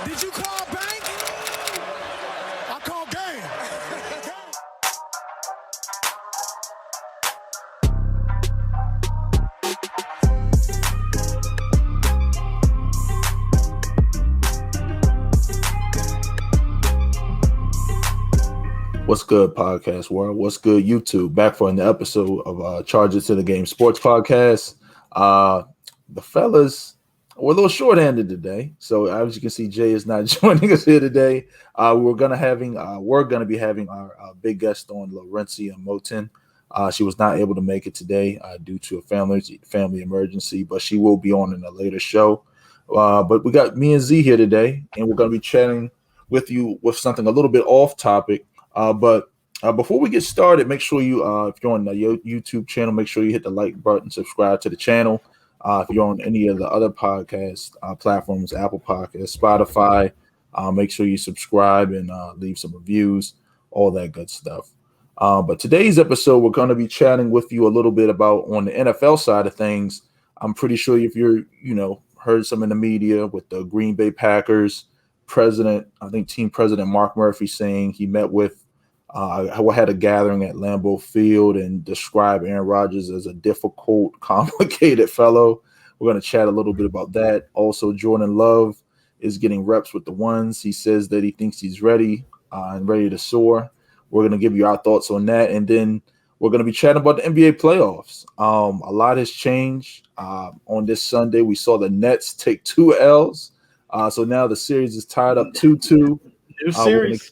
Did you call bank? I call game. What's good, podcast world? What's good, YouTube? Back for another episode of Charges to the Game Sports Podcast. The fellas were a little short-handed today, so as you can see, Jay is not joining us here today. We're gonna be having our big guest on, Laurencia Moten. She was not able to make it today due to a family emergency, but she will be on in a later show. But we got me and Z here today, and we're gonna be chatting with you with something a little bit off topic. But before we get started, make sure you, if you're on the YouTube channel, make sure you hit the like button, subscribe to the channel. If you're on any of the other podcast platforms, Apple Podcasts, Spotify, make sure you subscribe and leave some reviews, all that good stuff. But today's episode, we're going to be chatting with you a little bit about on the NFL side of things. I'm pretty sure if you're, heard some in the media with the Green Bay Packers president, I think team president Mark Murphy saying he met with had a gathering at Lambeau Field and described Aaron Rodgers as a difficult, complicated fellow. We're going to chat a little bit about that. Also, Jordan Love is getting reps with the ones. He says that he thinks he's ready and ready to soar. We're going to give you our thoughts on that. And then we're going to be chatting about the NBA playoffs. A lot has changed. On this Sunday, we saw the Nets take 2 L's. So now the series is tied up 2-2. New series.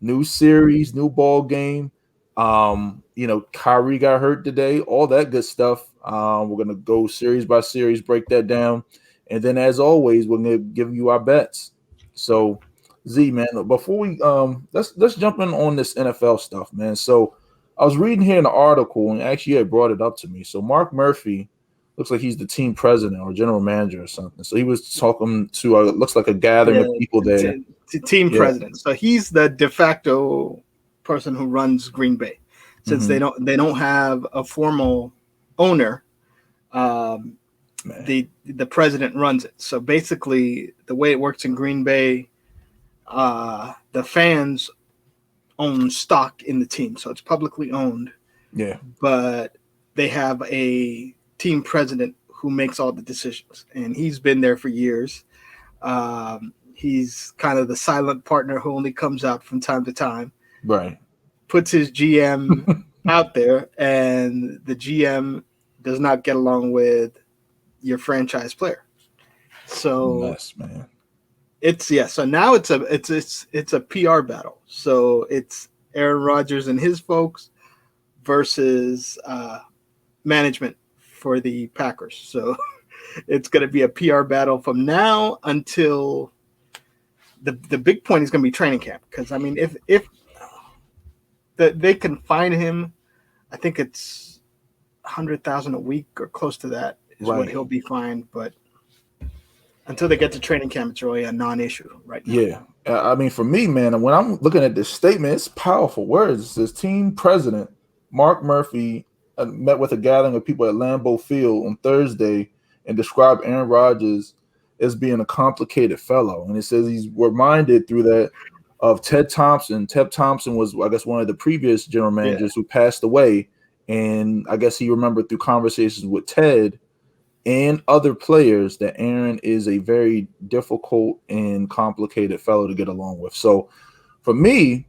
New series, new ball game. Kyrie got hurt today, all that good stuff. We're going to go series by series, break that down. And then as always, we're going to give you our bets. So Z, man, before we let's jump in on this NFL stuff, man. So I was reading here in the article and actually it brought it up to me. So Mark Murphy looks like he's the team president or general manager or something. So he was talking to looks like a gathering of people there. Team president. So he's the de facto person who runs Green Bay, since they don't have a formal owner. The president runs it. So basically, the way it works in Green Bay, the fans own stock in the team, so it's publicly owned. Yeah, but they have a team president who makes all the decisions, and he's been there for years. He's kind of the silent partner who only comes out from time to time. Right. Puts his GM out there, and the GM does not get along with your franchise player. So man. So now it's a PR battle. So it's Aaron Rodgers and his folks versus management for the Packers. So it's going to be a PR battle from now until the big point is going to be training camp. Because, I mean, if they can find him, I think it's $100,000 a week or close to that is what he'll be fined. But until they get to training camp, it's really a non-issue right now. Yeah. I mean, for me, man, when I'm looking at this statement, it's powerful words. It says team president Mark Murphy met with a gathering of people at Lambeau Field on Thursday and described Aaron Rodgers as being a complicated fellow. And it says he's reminded through that of Ted Thompson. Ted Thompson was, I guess, one of the previous general managers who passed away. And I guess he remembered through conversations with Ted and other players that Aaron is a very difficult and complicated fellow to get along with. So for me,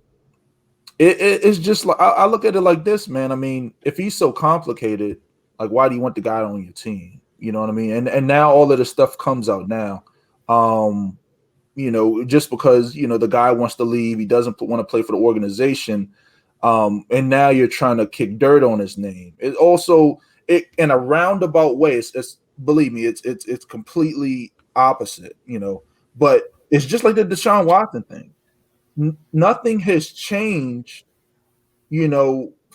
it's just like I look at it like this, man. I mean, if he's so complicated, like, why do you want the guy on your team? You know what I mean? And now all of this stuff comes out now. Just because, the guy wants to leave, he doesn't want to play for the organization. And now you're trying to kick dirt on his name. It also, in a roundabout way, it's believe me, it's completely opposite, but it's just like the Deshaun Watson thing. Nothing has changed,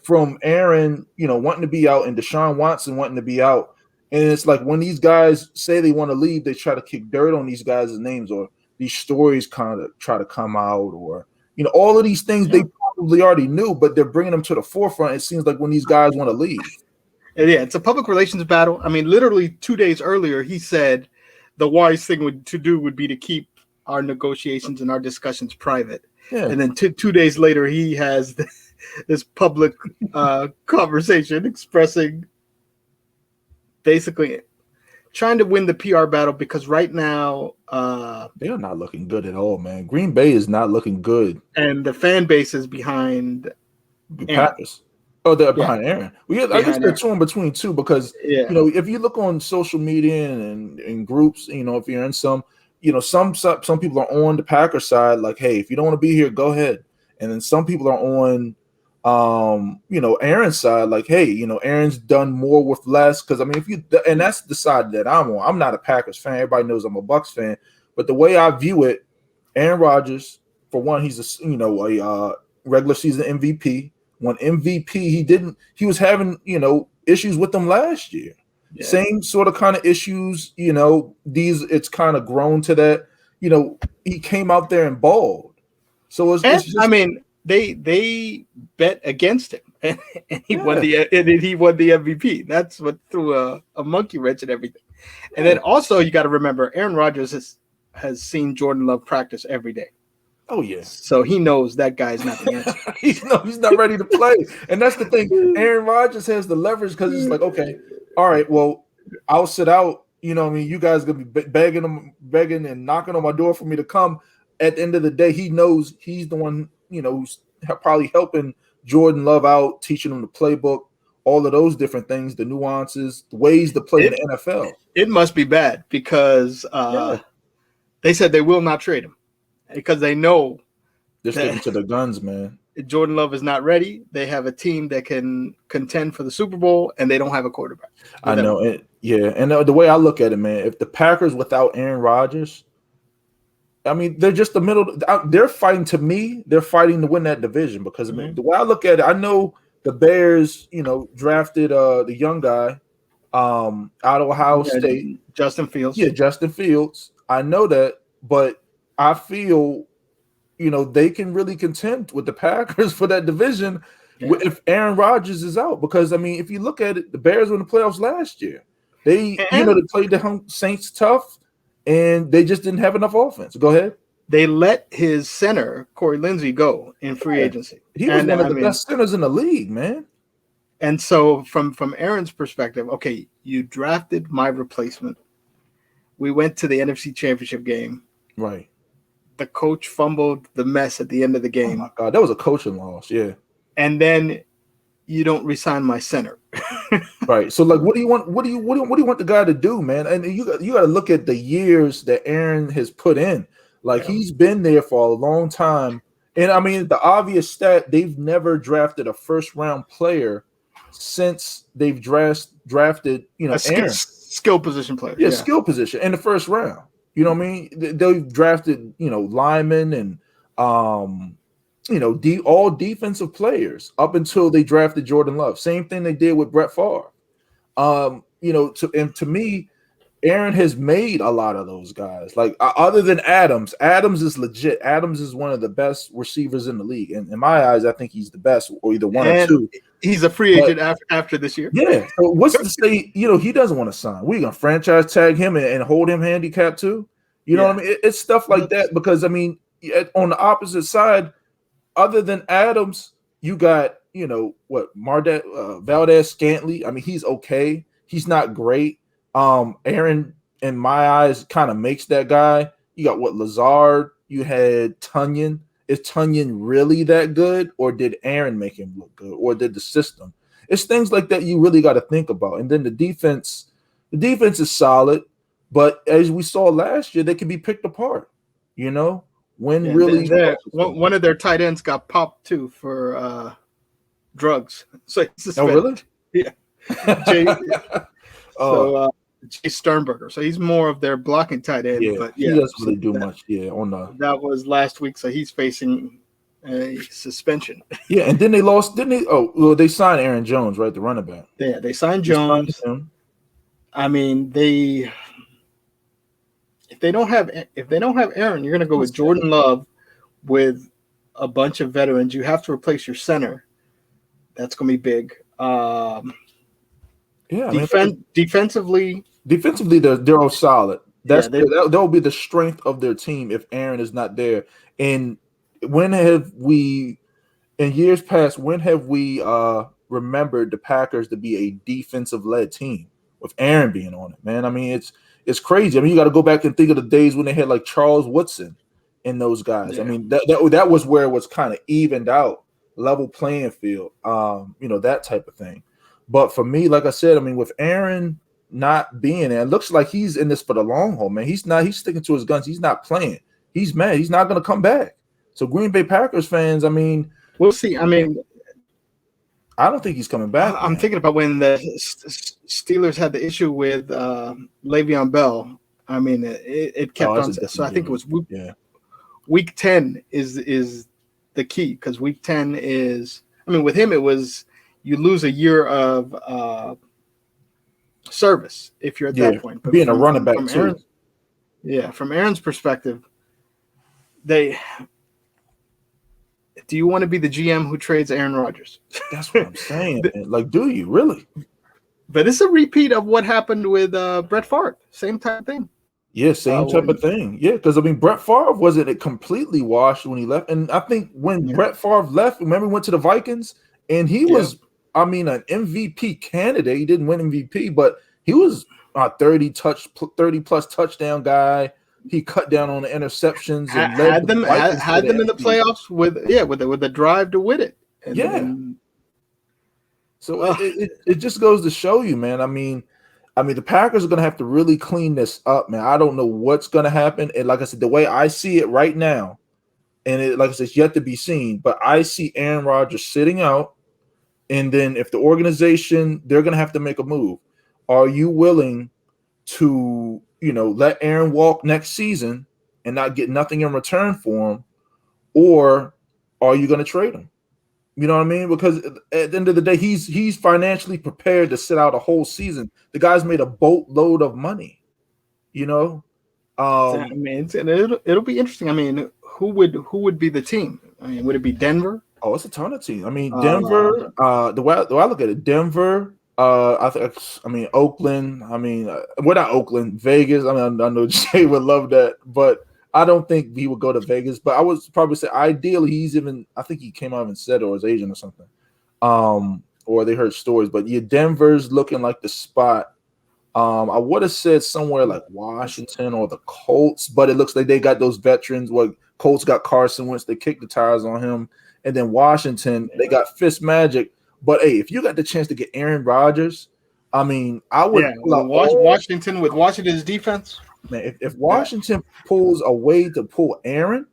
from Aaron, wanting to be out and Deshaun Watson wanting to be out. And it's like when these guys say they want to leave, they try to kick dirt on these guys' names, or these stories kind of try to come out, or, all of these things they probably already knew, but they're bringing them to the forefront. It seems like when these guys want to leave. Yeah, it's a public relations battle. I mean, literally 2 days earlier, he said the wise thing to do would be to keep our negotiations and our discussions private. Yeah. And then 2 days later, he has this public conversation expressing basically trying to win the PR battle because right now they are not looking good at all, man. Green Bay is not looking good. And the fan base is behind The Aaron. Packers. Oh, they're behind Aaron. I guess they're torn between two because if you look on social media and groups, if you're in some, some people are on the Packers side, like, hey, if you don't want to be here, go ahead. And then some people are on Aaron's side, like, hey, Aaron's done more with less. Because and that's the side that I'm on. I'm not a Packers fan. Everybody knows I'm a Bucs fan. But the way I view it, Aaron Rodgers, for one, he's a regular season MVP. Won MVP. He was having issues with them last year. Yeah. Same sort of kind of issues. It's kind of grown to that. He came out there and balled. So it's just, they bet against him, and he won the MVP. That's what threw a monkey wrench and everything. And then also you got to remember, Aaron Rodgers has seen Jordan Love practice every day. Oh yeah, so he knows that guy's not the answer. he's not ready to play, and that's the thing. Aaron Rodgers has the leverage because it's like, okay, all right, well, I'll sit out. You guys gonna be begging and knocking on my door for me to come. At the end of the day, he knows he's the one, who's probably helping Jordan Love out, teaching him the playbook, all of those different things, the nuances, the ways to play in the NFL. It must be bad because they said they will not trade him. Because they know they're sticking to the guns, man. Jordan Love is not ready. They have a team that can contend for the Super Bowl, and they don't have a quarterback. I know it. Yeah, and the way I look at it, man, if the Packers without Aaron Rodgers, they're just the middle. They're fighting. To me, they're fighting to win that division because the way I look at it, I know the Bears, drafted the young guy out of Ohio State, Justin Fields. Yeah, Justin Fields. I know that, but I feel, they can really contend with the Packers for that division if Aaron Rodgers is out. Because, if you look at it, the Bears were in the playoffs last year. They played the Saints tough, and they just didn't have enough offense. Go ahead. They let his center, Corey Lindsey, go in free agency. He was one of the best centers in the league, man. And so from Aaron's perspective, okay, you drafted my replacement. We went to the NFC Championship game. Right. The coach fumbled the mess at the end of the game. Oh my God, that was a coaching loss, yeah. And then you don't resign my center. Right. So, like, what do you want? What do you want the guy to do, man? And you got to look at the years that Aaron has put in. Like, he's been there for a long time. And the obvious stat: they've never drafted a first-round player since they've drafted, Aaron. Skill position player. Yeah, skill position in the first round. They've drafted, linemen and, all defensive players up until they drafted Jordan Love. Same thing they did with Brett Favre. To me, Aaron has made a lot of those guys. Like, other than Adams is legit. Adams is one of the best receivers in the league. And in my eyes, I think he's the best, or either one or two. He's a free agent after this year. Yeah. So what's to say, he doesn't want to sign? We're going to franchise tag him and hold him handicapped too? You know what I mean? It's stuff like that because, on the opposite side, other than Adams, you got, Valdez Scantling. He's okay. He's not great. Aaron, in my eyes, kind of makes that guy. You got Lazard. You had Tunyon. Is Tunyon really that good, or did Aaron make him look good, or did the system? It's things like that you really got to think about. And then the defense is solid, but as we saw last year, they can be picked apart. One of their tight ends got popped too for drugs. So he's suspended. Oh, really? Yeah. Jay Sternberger. So he's more of their blocking tight end. Yeah, but he doesn't really do much. Yeah, that was last week. So he's facing a suspension. Yeah, and then they lost. Didn't they? Oh, well, they signed Aaron Jones, right? The running back. Yeah, they signed Jones. If they don't have Aaron, you're going to go with Jordan Love with a bunch of veterans. You have to replace your center. That's going to be big. Defensively, they're all solid. That will be the strength of their team if Aaron is not there. And when have we, in years past, remembered the Packers to be a defensive-led team with Aaron being on it, man? I mean, it's crazy. I mean, you got to go back and think of the days when they had like Charles Woodson and those guys. Yeah. I mean, that was where it was kind of evened out, level playing field, that type of thing. But for me, like I said, I mean, with Aaron not being there, it looks like he's in this for the long haul, man. He's sticking to his guns. He's not playing. He's mad. He's not going to come back. So Green Bay Packers fans, I mean, we'll see. I mean, I don't think he's coming back. I'm thinking about when the Steelers had the issue with Le'Veon Bell. I mean, it kept on. So I think it was week 10 is the key, because week 10 is. I mean, with him, it was you lose a year of service if you're at that point. But being a running back too. From Aaron's perspective, do you want to be the GM who trades Aaron Rodgers? That's what I'm saying. Man. Like, do you really? But it's a repeat of what happened with Brett Favre. Same type of thing. Yeah, same type of thing. Yeah, because I mean, Brett Favre wasn't completely washed when he left, and I think when Brett Favre left, remember he went to the Vikings, and he was, I mean, an MVP candidate. He didn't win MVP, but he was a 30 plus touchdown guy. He cut down on the interceptions and had them in the playoffs with the drive to win it. So it just goes to show you, man. I mean, the Packers are going to have to really clean this up, man. I don't know what's going to happen. And like I said, the way I see it right now, and like I said, it's yet to be seen, but I see Aaron Rodgers sitting out. And then if the organization, they're going to have to make a move. Are you willing to, let Aaron walk next season and not get nothing in return for him? Or are you going to trade him? You know what I mean? Because at the end of the day, he's financially prepared to sit out a whole season. The guy's made a boatload of money, I mean, it'll be interesting. I mean, who would be the team? I mean, would it be Denver? Oh, it's a ton of teams. I mean, Denver. The way I look at it, Denver. I mean, Oakland. I mean, we're not Oakland. Vegas. I mean, I know Jay would love that, but I don't think he would go to Vegas. But I would probably say ideally I think he came out and said, or is Asian or something. Or they heard stories. But yeah, Denver's looking like the spot. I would have said somewhere like Washington or the Colts, but it looks like they got those veterans. What Colts got Carson Wentz, they kicked the tires on him. And then Washington, they got Fitzmagic. But hey, if you got the chance to get Aaron Rodgers, I mean, I would Washington with Washington's defense. Man, if Washington pulls a way to pull Aaron,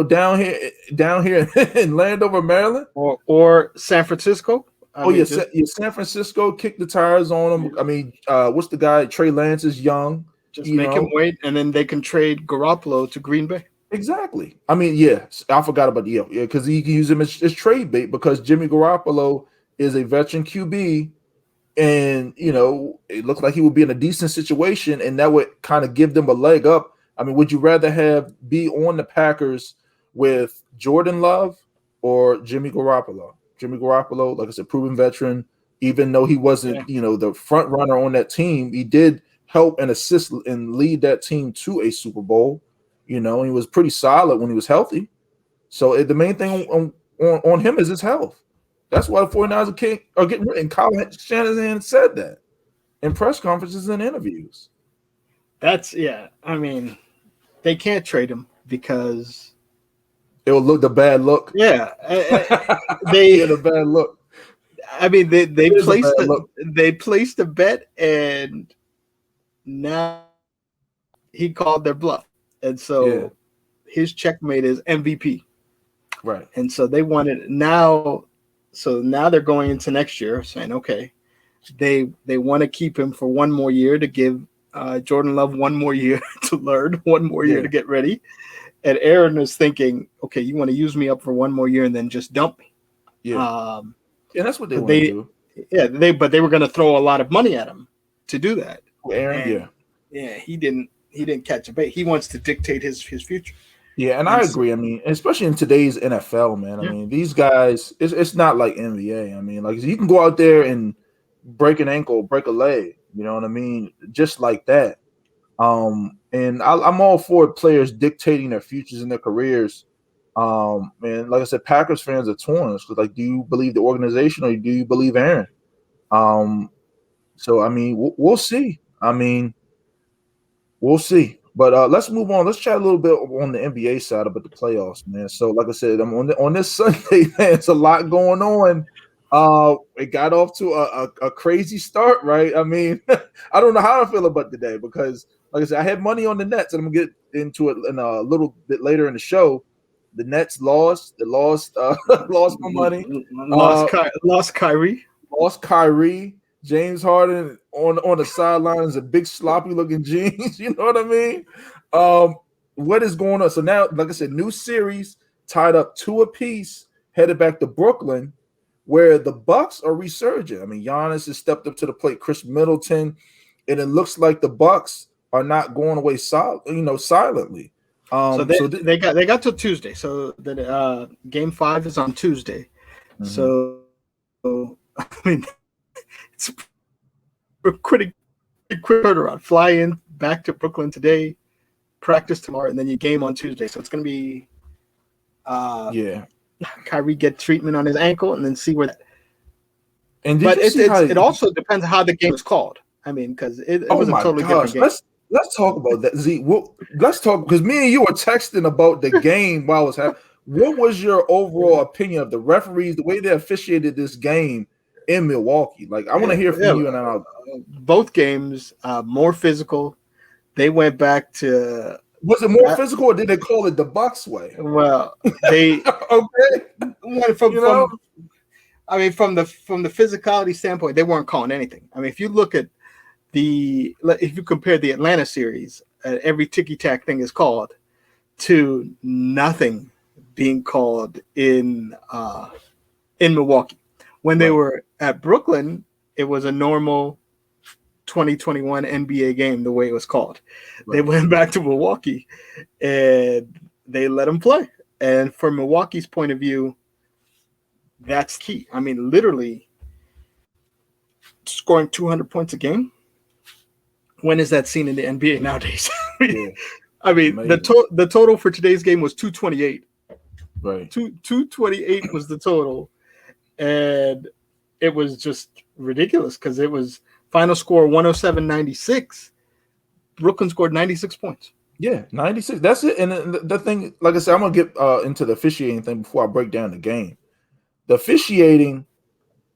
down here in Landover, Maryland, or San Francisco. San Francisco kicked the tires on him. I mean, what's the guy? Trey Lance is young. Just make him wait, and then they can trade Garoppolo to Green Bay. Exactly. I mean, I forgot about because he can use him as trade bait because Jimmy Garoppolo is a veteran QB, and it looks like he would be in a decent situation, and that would kind of give them a leg up. I mean, would you rather be on the Packers with Jordan Love or Jimmy Garoppolo? Jimmy Garoppolo, like I said, proven veteran. Even though he wasn't, the front runner on that team, he did help and assist and lead that team to a Super Bowl. He was pretty solid when he was healthy. So the main thing on him is his health. That's why the 49ers are getting rid. And Kyle Shanahan said that in press conferences and interviews. I mean, they can't trade him because it will look the bad look. Yeah, they get a bad look. I mean, they placed a bet, and now he called their bluff. And so his checkmate is MVP. Right. And so they wanted now. So now they're going into next year saying, okay, they want to keep him for one more year to give Jordan Love one more year to learn, one more year to get ready. And Aaron is thinking, okay, you want to use me up for one more year and then just dump me. Yeah. That's what they want to do. Yeah, but they were going to throw a lot of money at him to do that. Aaron, he didn't catch a bait. He wants to dictate his future. Yeah, and I agree. I mean, especially in today's NFL, man. I mean, these guys, it's not like NBA. I mean, like you can go out there and break an ankle, break a leg. You know what I mean? Just like that. And I'm all for players dictating their futures and their careers. And like I said, Packers fans are torn. It's like, do you believe the organization or do you believe Aaron? So I mean, we'll see. I mean, we'll see. But let's move on. Let's chat a little bit on the NBA side about the playoffs, man. So, like I said, I'm on this Sunday, man. It's a lot going on. It got off to a crazy start, right? I mean, I don't know how I feel about today because, like I said, I had money on the Nets, and I'm gonna get into it in a little bit later in the show. The Nets lost. They lost. Lost my money. Lost Kyrie. Lost Kyrie. James Harden on the sidelines in big sloppy looking jeans. You know what I mean? What is going on? So now, like I said, new series tied up 2 apiece, headed back to Brooklyn, where the Bucks are resurgent. I mean, Giannis has stepped up to the plate, Chris Middleton, and it looks like the Bucks are not going away silently. So they got till Tuesday. So the game 5 is on Tuesday. Mm-hmm. So I mean, it's a quick turnaround. Fly in back to Brooklyn today, practice tomorrow, and then you game on Tuesday. So it's going to be Kyrie get treatment on his ankle and then see where that. And but it also depends on how the game is called. I mean, because it was a totally different game. Let's talk about that, Z. Let's talk because me and you were texting about the game while it was happening. What was your overall opinion of the referees, the way they officiated this game in Milwaukee? Like, I want to hear from you. And both games more physical. They went back to. Was it more physical, or did they call it the Bucks way? Well, they from the physicality standpoint, they weren't calling anything. I mean, if you look at if you compare the Atlanta series, every ticky-tack thing is called to nothing being called in Milwaukee. When they were at Brooklyn, it was a normal 2021 NBA game the way it was called. Right. They went back to Milwaukee and they let them play. And from Milwaukee's point of view, that's key. I mean, literally scoring 200 points a game. When is that seen in the NBA nowadays? I mean, the total for today's game was 228. Right. 228 was the total. And it was just ridiculous because it was final score 107-96. Brooklyn scored 96 points. Yeah, 96. That's it. And the thing, like I said, I'm going to get into the officiating thing before I break down the game. The officiating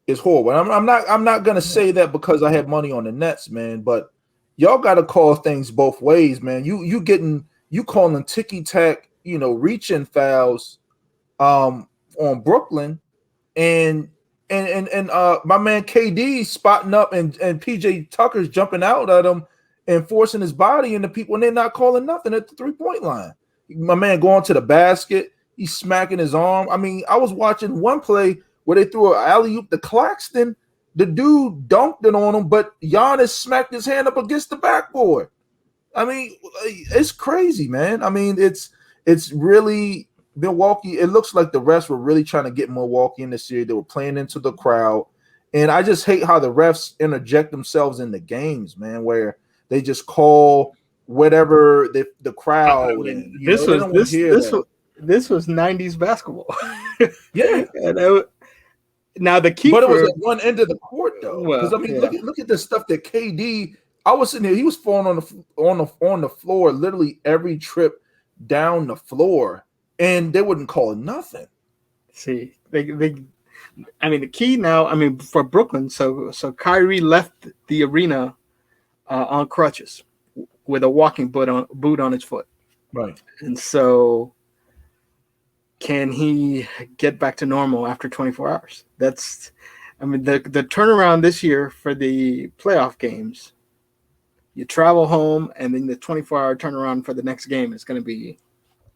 is horrible. I'm not going to say that because I had money on the Nets, man, but y'all got to call things both ways, man. You calling ticky-tack, reach-in fouls on Brooklyn, and my man KD spotting up and PJ Tucker's jumping out at him and forcing his body into people, and they're not calling nothing at the 3-point line. My man going to the basket, he's smacking his arm. I mean, I was watching one play where they threw an alley-oop to Claxton. The dude dunked it on him, but Giannis smacked his hand up against the backboard. I mean, it's crazy, man. I mean, it's really Milwaukee. It looks like the refs were really trying to get Milwaukee in the series. They were playing into the crowd, and I just hate how the refs interject themselves in the games, man, where they just call whatever the crowd. I mean, this was 90s basketball. Yeah. Now the key, but it was at one end of the court though. Because look at the stuff that KD. I was sitting here. He was falling on the floor literally every trip down the floor, and they wouldn't call it nothing. See, the key now. I mean, for Brooklyn, so Kyrie left the arena on crutches with a walking boot on his foot. Right, and so. Can he get back to normal after 24 hours? The turnaround this year for the playoff games, you travel home and then the 24-hour turnaround for the next game is going to be.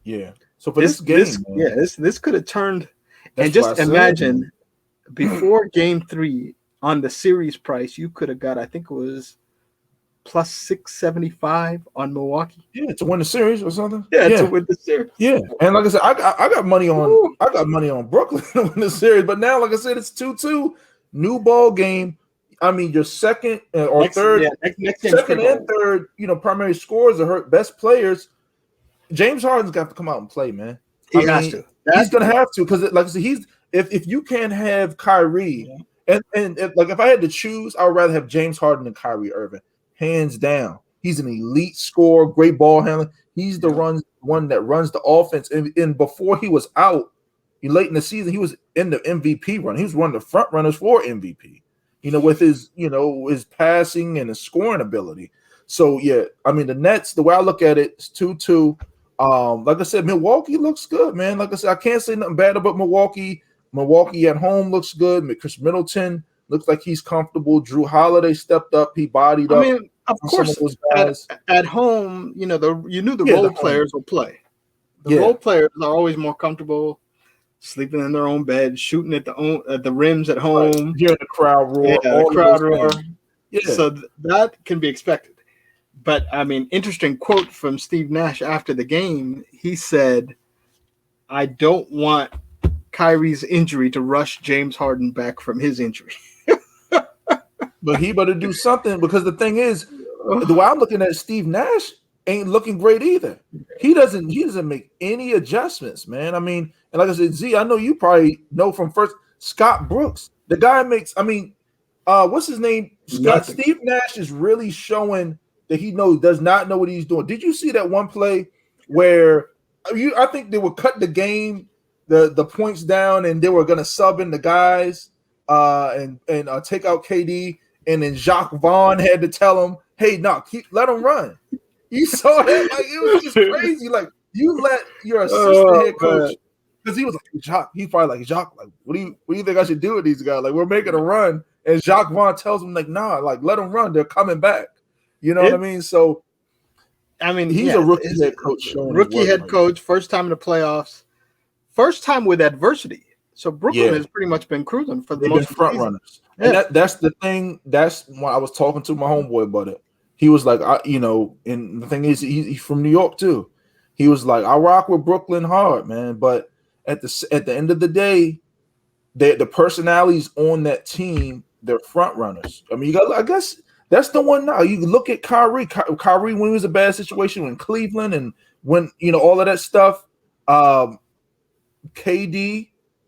Yeah. So for this game, this could have turned. And just imagine before game 3 on the series price, you could have got, I think it was plus 675 on Milwaukee. Yeah, to win the series or something. Yeah, to win the series. Yeah, and like I said, I got money on Brooklyn to win the series. But now, like I said, it's 2-2, new ball game. I mean, your second or third, next second and third, primary scorers are hurt best players. James Harden's got to come out and play, man. He has to. He's gonna have to because, like I said, if you can't have Kyrie, and if I had to choose, I would rather have James Harden than Kyrie Irving, hands down. He's an elite scorer, great ball handler. He's the one that runs the offense. And before he was out, late in the season, he was in the MVP run. He was one of the front runners for MVP. With his his passing and his scoring ability. So yeah, I mean the Nets. The way I look at it, it's 2-2. Like I said, Milwaukee looks good, man. Like I said, I can't say nothing bad about Milwaukee. Milwaukee at home looks good. Chris Middleton looks like he's comfortable. Drew Holiday stepped up. He bodied up. I mean, of course, at home, the role players will play. The role players are always more comfortable sleeping in their own bed, shooting at the rims at home. Right. Hearing the crowd roar. Yeah, the crowd roar. Yeah. So that can be expected. But, I mean, interesting quote from Steve Nash after the game. He said, I don't want Kyrie's injury to rush James Harden back from his injury. But he better do something because the thing is, the way I'm looking at it, Steve Nash ain't looking great either. He doesn't make any adjustments, man. I mean, and like I said, Z, I know you probably know from first Scott Brooks. The guy makes, what's his name? Steve Nash is really showing that he does not know what he's doing. Did you see that one play where I think they would cut the game, the points down, and they were going to sub in the guys and take out KD, and then Jacques Vaughn had to tell him, "Hey, no, let him run." You saw that? Like it was just crazy. Like you let your assistant head coach, because he was like Jacques. He's probably like Jacques. Like what do you think I should do with these guys? Like we're making a run, and Jacques Vaughn tells him like, "Nah, like let them run. They're coming back." You know what I mean? So, he's a rookie head coach. Rookie head coach, first time in the playoffs, first time with adversity. So Brooklyn has pretty much been cruising for the most front runners. Yeah. And that's the thing. That's why I was talking to my homeboy about it. He was like, and the thing is, he's from New York too. He was like, I rock with Brooklyn hard, man. But at the end of the day, the personalities on that team, they're front runners. I mean, I guess. That's the one now. You look at Kyrie. Kyrie, when he was a bad situation in Cleveland and when, all of that stuff. KD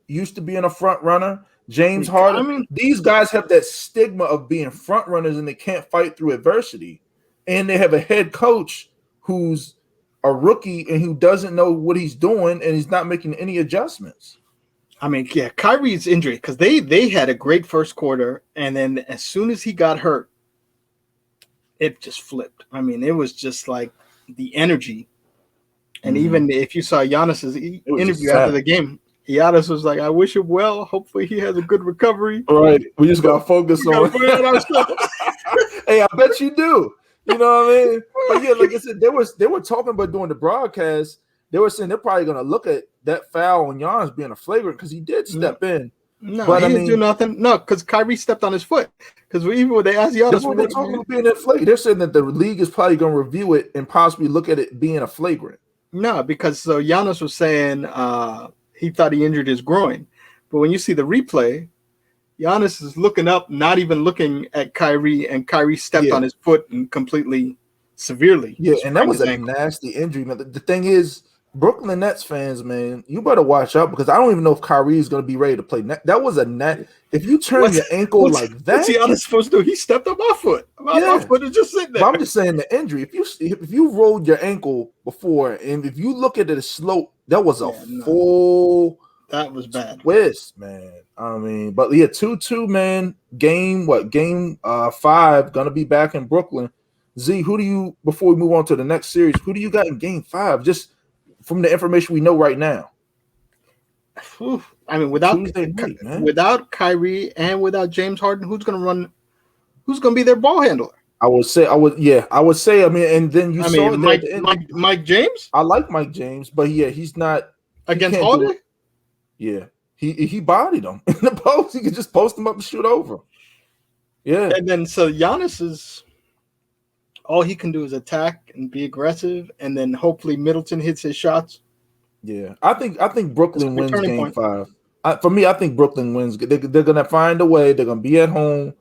used to be in a front runner. James Harden. These guys have that stigma of being front runners and they can't fight through adversity. And they have a head coach who's a rookie and who doesn't know what he's doing and he's not making any adjustments. Kyrie's injury, because they had a great first quarter, and then as soon as he got hurt, it just flipped. I mean, it was just like the energy. And even if you saw Giannis's interview after the game, Giannis was like, I wish him well. Hopefully he has a good recovery. All right. We just got to focus on it. Hey, I bet you do. You know what I mean? But yeah, like I said, they were talking about during the broadcast, they were saying they're probably going to look at that foul on Giannis being a flagrant because he did step in. No, but he didn't do nothing. No, because Kyrie stepped on his foot. Because even when they asked Giannis, they're talking about being that flagrant. They're saying that the league is probably going to review it and possibly look at it being a flagrant. No, because Giannis was saying he thought he injured his groin, but when you see the replay, Giannis is looking up, not even looking at Kyrie, and Kyrie stepped on his foot and completely severely. Yeah, and that was a nasty injury. The thing is, Brooklyn Nets fans, man, you better watch out because I don't even know if Kyrie is going to be ready to play. That was a net. If you turn your ankle like that, what's Giannis supposed to do? He stepped on my foot. My foot is just sitting there. But I'm just saying the injury. If you rolled your ankle before, and if you look at the slope, that was a full. That was bad. Twist, man. I mean, but yeah, 2-2, man. Game 5 gonna be back in Brooklyn. Z, who do you? Before we move on to the next series, who do you got in Game 5? Just from the information we know right now. I mean, without Kyrie and without James Harden, who's going to be their ball handler? I would say. I mean, and then you saw Mike James. I like Mike James, but he's not against Harden. Yeah, he bodied him in the post. He could just post him up and shoot over. Yeah, and then so Giannis is. All he can do is attack and be aggressive, and then hopefully Middleton hits his shots. Yeah, I think Brooklyn wins Game 5. For me, I think Brooklyn wins. They're going to find a way. They're going to be at home.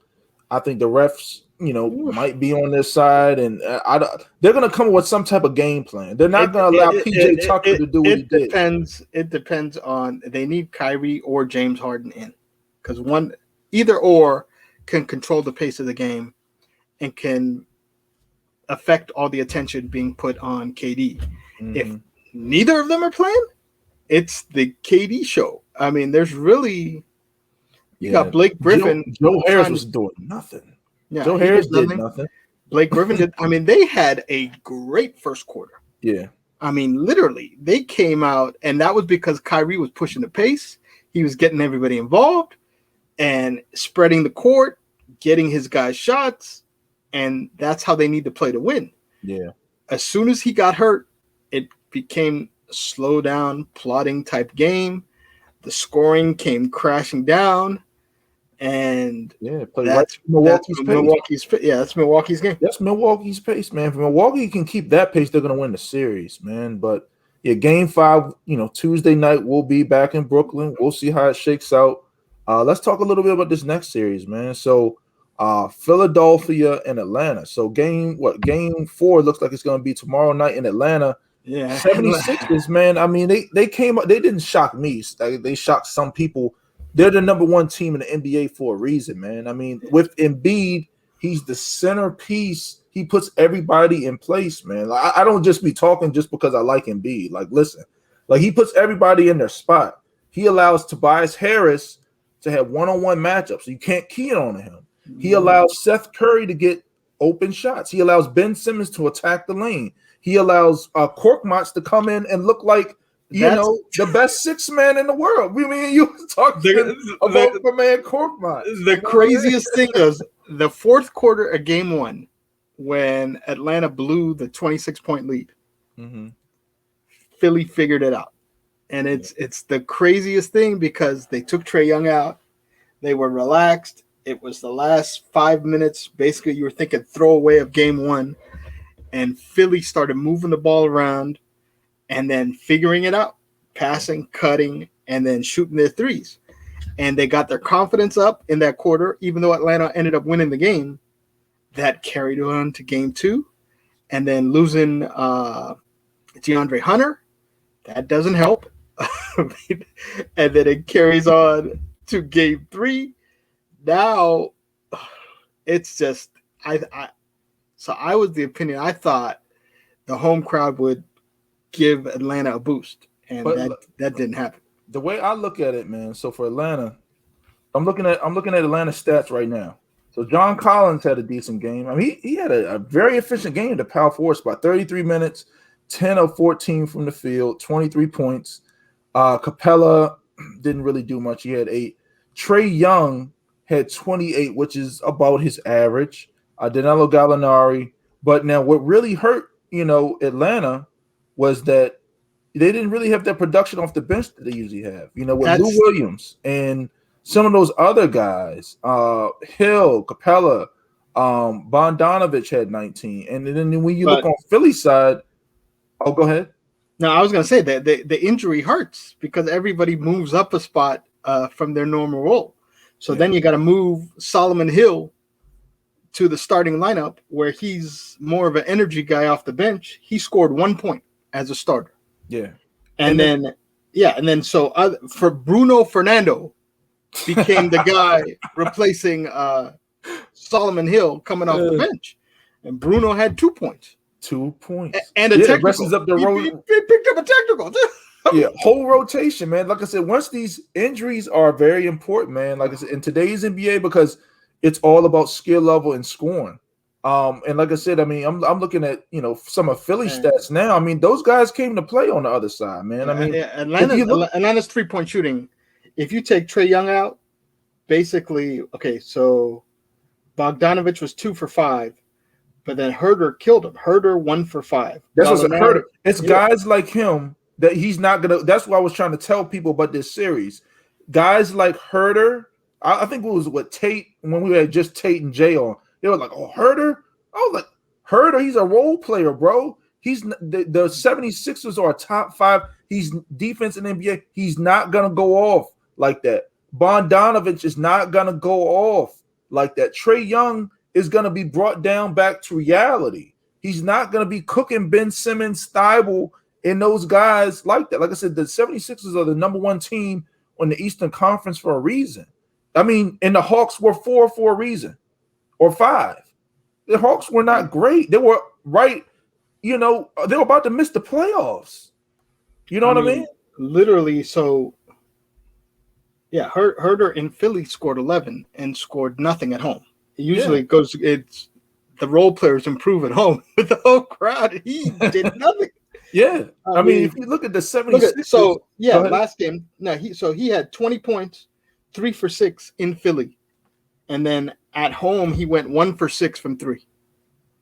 I think the refs, might be on their side, and they're going to come up with some type of game plan. They're not going to allow PJ Tucker to do what he did. It depends on they need Kyrie or James Harden in, because either or can control the pace of the game and can affect all the attention being put on KD. Mm-hmm. If neither of them are playing, it's the KD show. I mean, there's really you got Blake Griffin. Joe Harris was doing nothing. Yeah, Joe Harris did nothing. Blake Griffin did. I mean, they had a great first quarter. Yeah. I mean, literally, they came out, and that was because Kyrie was pushing the pace. He was getting everybody involved and spreading the court, getting his guys shots, and that's how they need to play to win. Yeah. As soon as he got hurt, it became a slow down, plodding type game. The scoring came crashing down. And that's Milwaukee's game. That's Milwaukee's pace, man. If Milwaukee can keep that pace, they're gonna win the series, man. But yeah, game 5, Tuesday night we'll be back in Brooklyn. We'll see how it shakes out. Let's talk a little bit about this next series, man. So Philadelphia and Atlanta. So game 4 looks like it's gonna be tomorrow night in Atlanta. Yeah. 76ers, man. I mean, they came up, they didn't shock me. They shocked some people. They're the number 1 team in the NBA for a reason, man. I mean, with Embiid, he's the centerpiece. He puts everybody in place, man. I don't just be talking just because I like Embiid. Like, listen, he puts everybody in their spot. He allows Tobias Harris to have one-on-one matchups. You can't key in on him. He allows Seth Curry to get open shots. He allows Ben Simmons to attack the lane. He allows Korkmaz to come in and look like the best 6 man in the world. We mean you was talking about my man Korkmaz. The craziest thing is the fourth quarter of game 1 when Atlanta blew the 26-point lead. Mm-hmm. Philly figured it out. And it's the craziest thing because they took Trae Young out. They were relaxed. It was the last 5 minutes. Basically, you were thinking throwaway of game 1. And Philly started moving the ball around and then figuring it out, passing, cutting, and then shooting their threes. And they got their confidence up in that quarter, even though Atlanta ended up winning the game. That carried on to game 2. And then losing DeAndre Hunter, that doesn't help. And then it carries on to game 3. Now, it's just so I was the opinion. I thought the home crowd would give Atlanta a boost, and that didn't happen. The way I look at it, man. So for Atlanta, I'm looking at Atlanta stats right now. So John Collins had a decent game. I mean, he had a very efficient game in the power forward spot. 33 minutes, 10 of 14 from the field, 23 points. Capella didn't really do much. He had 8. Trae Young had 28, which is about his average. Danilo Gallinari. But now what really hurt, Atlanta was that they didn't really have that production off the bench that they usually have. With Lou Williams and some of those other guys, Hill, Capella, Bogdanovich had 19. And then when you look on Philly's side, go ahead. No, I was going to say that the injury hurts because everybody moves up a spot from their normal role. So then you got to move Solomon Hill to the starting lineup where he's more of an energy guy off the bench. He scored 1 point as a starter. Yeah. And then for Bruno Fernando became the guy replacing Solomon Hill coming off the bench. And Bruno had 2 points. 2 points. And a technical. Up the road. He picked up a technical. Yeah, whole rotation, man. Like I said, once these injuries are very important, man. Like I said, in today's NBA, because it's all about skill level and scoring. And like I said, I mean, I'm looking at some of Philly's stats now. I mean, those guys came to play on the other side, man. I mean, Atlanta's 3-point shooting. If you take Trae Young out, basically, so Bogdanovich was 2 for 5, but then Herder killed him. Herder 1 for 5. That's what's Herder. It's guys like him that he's not gonna. That's what I was trying to tell people about this series. Guys like Herder. I think it was Tate when we had just Tate and Jay on. They were like, "Oh, Herder." I was like, "Herder, he's a role player, bro. He's the 76ers are a top 5. He's defense in the NBA. He's not gonna go off like that. Bogdanovich is not gonna go off like that. Trae Young is going to be brought down back to reality. He's not going to be cooking Ben Simmons, Thibault, and those guys like that. Like I said, the 76ers are the number one team on the Eastern Conference for a reason. I mean, and the Hawks were 4 for a reason, or 5. The Hawks were not great. They were right, they were about to miss the playoffs. You know what I mean? Literally, so yeah, Herder in Philly scored 11 and scored nothing at home. It usually it's the role players improve at home with the whole crowd. He did nothing. Yeah. I mean, if you look at the 76ers. Last game, he had 20 points, 3 for 6 in Philly. And then at home, he went 1 for 6 from 3.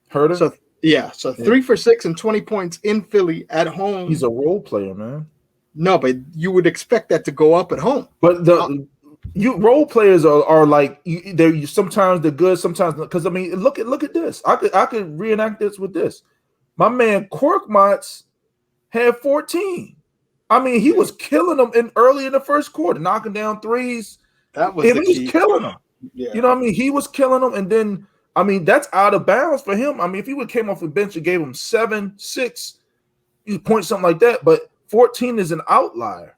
Herder? So 3 for 6 and 20 points in Philly at home. He's a role player, man. No, but you would expect that to go up at home. But role players are like sometimes they're good, sometimes because I mean look at this. I could reenact this with this. My man Korkmaz had 14. I mean, he was killing them early in the first quarter, knocking down threes. That was he was killing them. Yeah. You know what I mean? He was killing them, and then I mean that's out of bounds for him. I mean, if he would came off the bench and gave him 7, 6, you point something like that, but 14 is an outlier.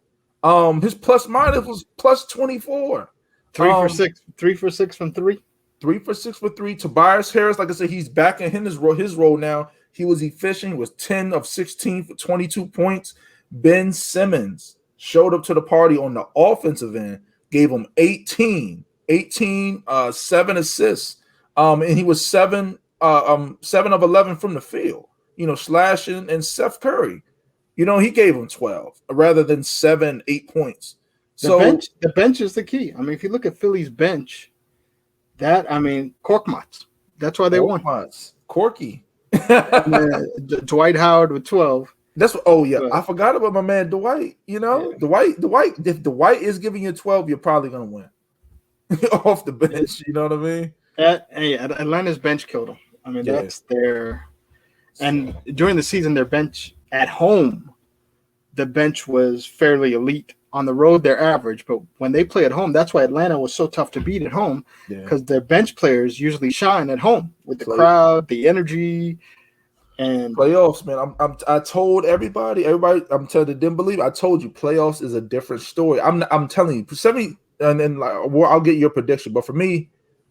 His plus minus was plus 24. 3 for 6. 3 for 6 from 3. 3 for 6 for 3. Tobias Harris, like I said, he's back in his role now. He was efficient. He was 10 of 16 for 22 points. Ben Simmons showed up to the party on the offensive end, gave him 18, 7 assists. And he was 7 of 11 from the field, slashing, and Seth Curry. He gave him 12 rather than 7, 8 points. The bench is the key. I mean, if you look at Philly's bench, Korkmaz. That's why they won. Corky. Dwight Howard with 12. I forgot about my man Dwight. Dwight. If Dwight is giving you 12, you're probably gonna win off the bench. You know what I mean? Atlanta's bench killed them. I mean, that's their. And during the season, their bench at home, the bench was fairly elite. On the road, they're average, but when they play at home, that's why Atlanta was so tough to beat at home, because their bench players usually shine at home with the crowd, the energy, and playoffs. Man, I told everybody. I'm telling you, didn't believe. I told you, playoffs is a different story. I'm telling you, 70, and then I'll get your prediction. But for me,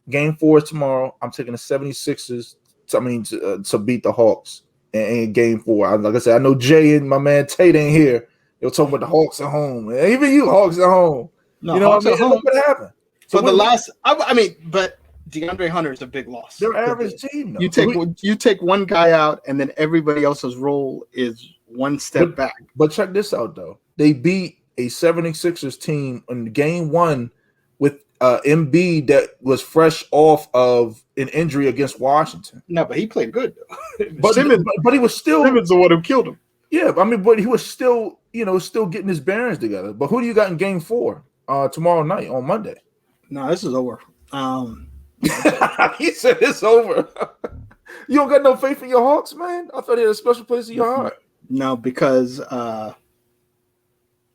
Game 4 is tomorrow. I'm taking the 76ers. To beat the Hawks in Game 4. Like I said, I know Jay and my man Tate ain't here. They're talking about the Hawks at home. And even you, Hawks at home. No, Hawks at home. Look what happened. So but DeAndre Hunter is a big loss. They're average team, though. You take one guy out, and then everybody else's role is one step back. But check this out, though. They beat a 76ers team in Game 1 with Embiid that was fresh off of an injury against Washington. No, but he played good, though. but he was still Simmons the one who killed him. Yeah, I mean, but he was still, still getting his bearings together. But who do you got in Game 4 tomorrow night on Monday? No, this is over. He said it's over. You don't got no faith in your Hawks, man? I thought they had a special place in your heart. No, because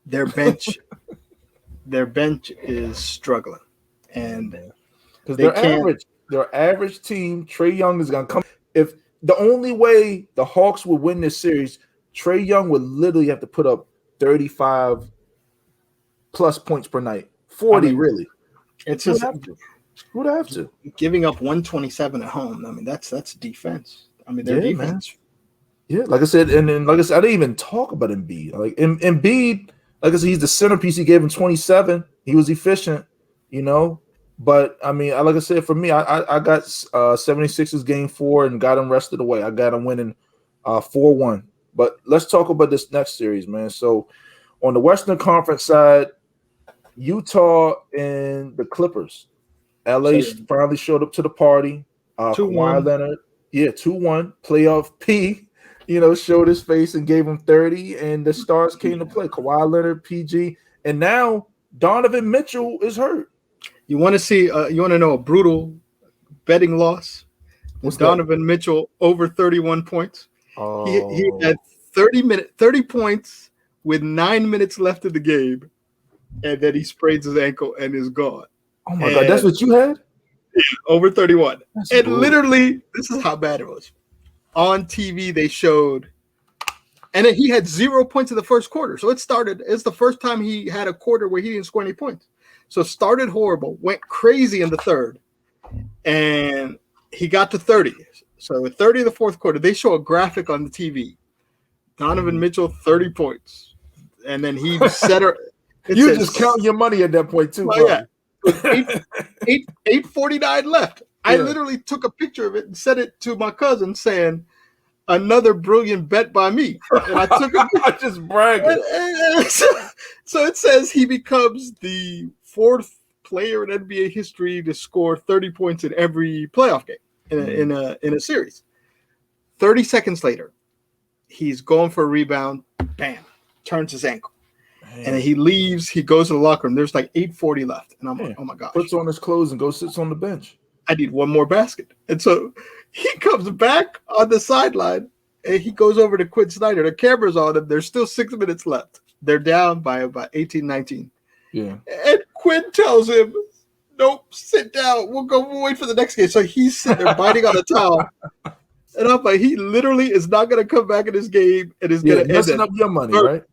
their bench is struggling, and because they're average team. Trae Young is gonna come. If the only way the Hawks would win this series, Trae Young would literally have to put up 35 plus points per night. 40, really. It's just who'd have to giving up 127 at home. I mean, that's defense. I mean, their defense. Man. Yeah, like I said, and then like I said, I didn't even talk about Embiid. Like Embiid, like I said, he's the centerpiece. He gave him 27. He was efficient, But I mean, like I said, for me, I got 76ers Game 4 and got them rested away. I got them winning 4-1. But let's talk about this next series, man. So on the Western Conference side, Utah and the Clippers. LA finally showed up to the party. Kawhi Leonard, 2-1. Playoff P, showed his face and gave him 30, and the stars came to play. Kawhi Leonard, PG, and now Donovan Mitchell is hurt. You want to see? You want to know a brutal betting loss? What's Donovan Mitchell over 31 points. Oh. He had 30 points with 9 minutes left of the game, and then he sprains his ankle and is gone. Oh my God, that's what you had? Over 31. That's And brutal. literally, this is how bad it was. On TV, they showed, and then he had 0 points in the first quarter. So it's the first time he had a quarter where he didn't score any points. So started horrible, went crazy in the third, and he got to 30. So with 30 in the fourth quarter, they show a graphic on the TV. Donovan Mitchell, 30 points. And then he set her. You just count your money at that point, too. Well, yeah. 8:49 left. I literally took a picture of it and sent it to my cousin saying, another brilliant bet by me. And I took a picture. Just bragging. So it says he becomes the fourth player in NBA history to score 30 points in every playoff game in a series. 30 seconds later, he's going for a rebound. Bam. Turns his ankle. Man. And he leaves. He goes to the locker room. There's like 8:40 left. And I'm like, oh my gosh. Puts on his clothes and goes sits on the bench. I need one more basket. And so he comes back on the sideline and he goes over to Quinn Snyder. The camera's on him. There's still 6 minutes left. They're down by about 18-19. Yeah. And Quinn tells him, nope, sit down. We'll wait for the next game. So he's sitting there biting on a towel. And I'm like, he literally is not going to come back in this game and is going to end up your money, 30, right?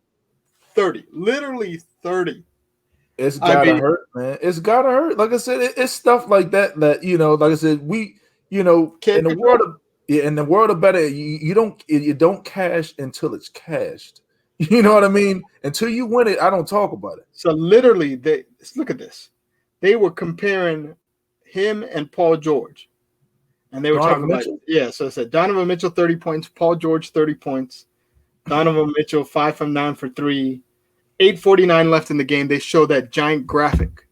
30. Literally 30. It's gotta hurt, man. It's gotta hurt. Like I said, it's stuff like that, like I said, we, in the world of better, you don't cash until it's cashed. You know what I mean? Until you win it, I don't talk about it. So literally, look at this. They were comparing him and Paul George. And they were talking about, so it said Donovan Mitchell, 30 points, Paul George, 30 points. Donovan Mitchell, 5 from 9 for 3. 8:49 left in the game. They show that giant graphic.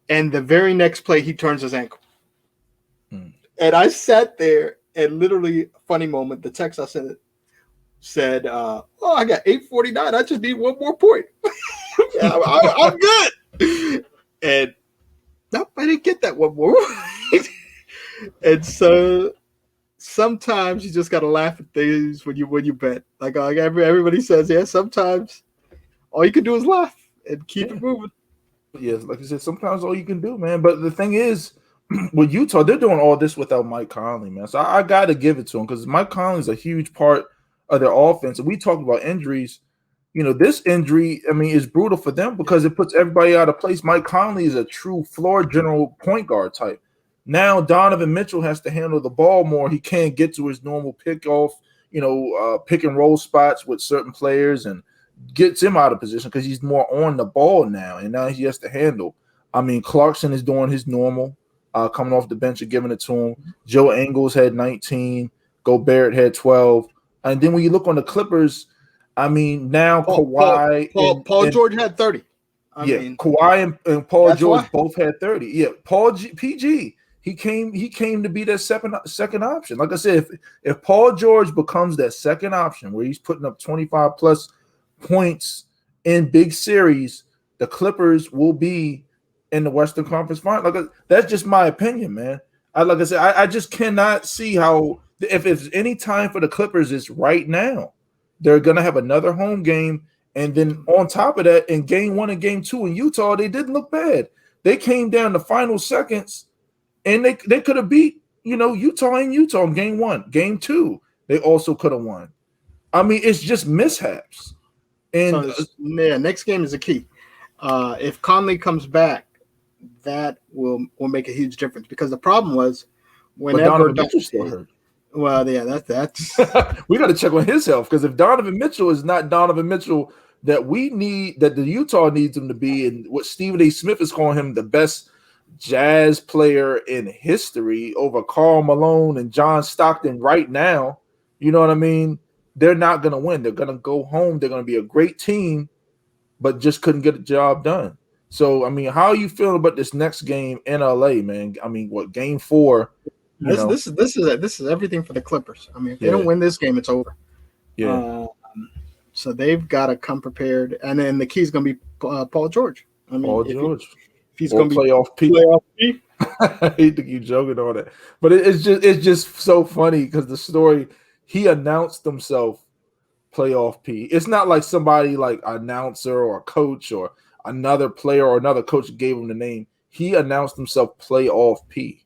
And the very next play, he turns his ankle. And I sat there and literally, funny moment, the text I sent it said, I got 8:49. I just need one more point. I'm good. And nope, I didn't get that one more. And so sometimes you just got to laugh at things when you bet. Like everybody says, sometimes all you can do is laugh and keep it moving. Yes, like I said, sometimes all you can do, man. But the thing is, with Utah, they're doing all this without Mike Conley, man. So I got to give it to him because Mike Conley is a huge part of their offense. And we talk about injuries. This injury, is brutal for them because it puts everybody out of place. Mike Conley is a true floor general point guard type. Now Donovan Mitchell has to handle the ball more. He can't get to his normal pick and roll spots with certain players and gets him out of position because he's more on the ball now. And now he has to handle. Clarkson is doing his normal, coming off the bench and giving it to him. Joe Ingles had 19. Gobert had 12. And then when you look on the Clippers, now Kawhi. Paul George had 30. Kawhi and Paul George both had 30. Yeah, PG. He came to be that second option. Like I said, if Paul George becomes that second option where he's putting up 25 plus points in big series, the Clippers will be in the Western Conference Final. Like that's just my opinion, man. I just cannot see how if it's any time for the Clippers, it's right now. They're gonna have another home game, and then on top of that, in game 1 and game 2 in Utah, they didn't look bad. They came down the final seconds. And they could have beat, Utah in game 1. Game 2, they also could have won. It's just mishaps. And next game is the key. If Conley comes back, that will make a huge difference because the problem was whenever Donovan Mitchell still hurt. Well, yeah, that's we got to check on his health because if Donovan Mitchell is not Donovan Mitchell that we need, that the Utah needs him to be, and what Stephen A. Smith is calling him the best Jazz player in history over Karl Malone and John Stockton right now, you know what I mean? They're not going to win. They're going to go home. They're going to be a great team, but just couldn't get the job done. So, how are you feeling about this next game in LA, man? Game 4? This is everything for the Clippers. If they don't win this game, it's over. Yeah. So they've got to come prepared, and then the key is going to be Paul George. Paul George. If he's going to be playoff P. I hate to keep joking on it, but it's just so funny because the story, he announced himself playoff P. It's not like somebody like an announcer or a coach or another player or another coach gave him the name. he announced himself playoff P.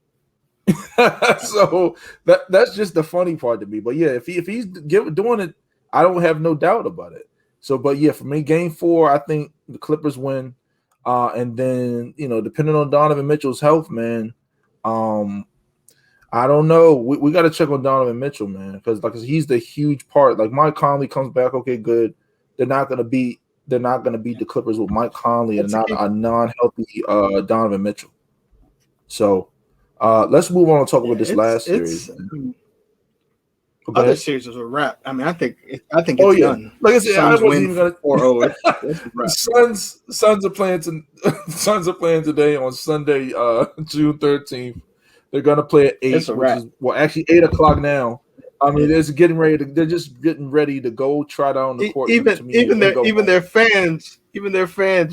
So that's just the funny part to me. But yeah, if he's doing it, I don't have no doubt about it. So, but yeah, for me, game 4, I think the Clippers win. And then, depending on Donovan Mitchell's health, man, I don't know. We got to check on Donovan Mitchell, man, because he's the huge part. Like Mike Conley comes back, okay, good. They're not gonna beat the Clippers with Mike Conley and not a non-healthy Donovan Mitchell. So let's move on and talk about this last series. Other series was a wrap. I mean, I think it's done. Like I said, I wasn't even gonna 4-0. Suns are playing Suns are playing today on Sunday, June 13th. They're gonna play at 8, which is actually 8:00 now. I mean, they're just getting ready to go try down the court. Even their fans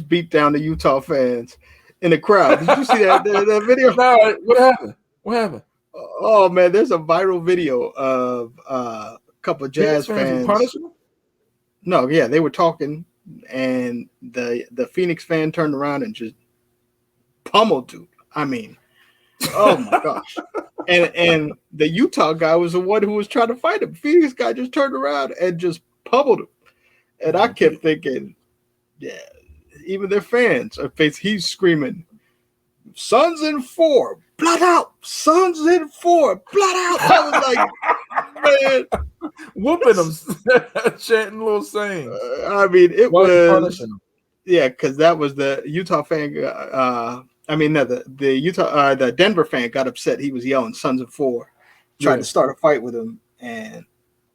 beat down the Utah fans in the crowd. Did you see that video? No, what happened? Oh man, there's a viral video of a couple of Jazz fans. No, yeah, they were talking, and the Phoenix fan turned around and just pummeled dude. I mean, oh my gosh. And the Utah guy was the one who was trying to fight him. Phoenix guy just turned around and just pummeled him. And I kept thinking, yeah, even their fans are he's screaming, Suns in 4, blood out. Suns in 4, blood out. I was like, man. Whooping them, chanting little sayings. I mean, it was, yeah, because that was the Utah fan. The Denver fan got upset. He was yelling Suns of 4, tried to start a fight with him, and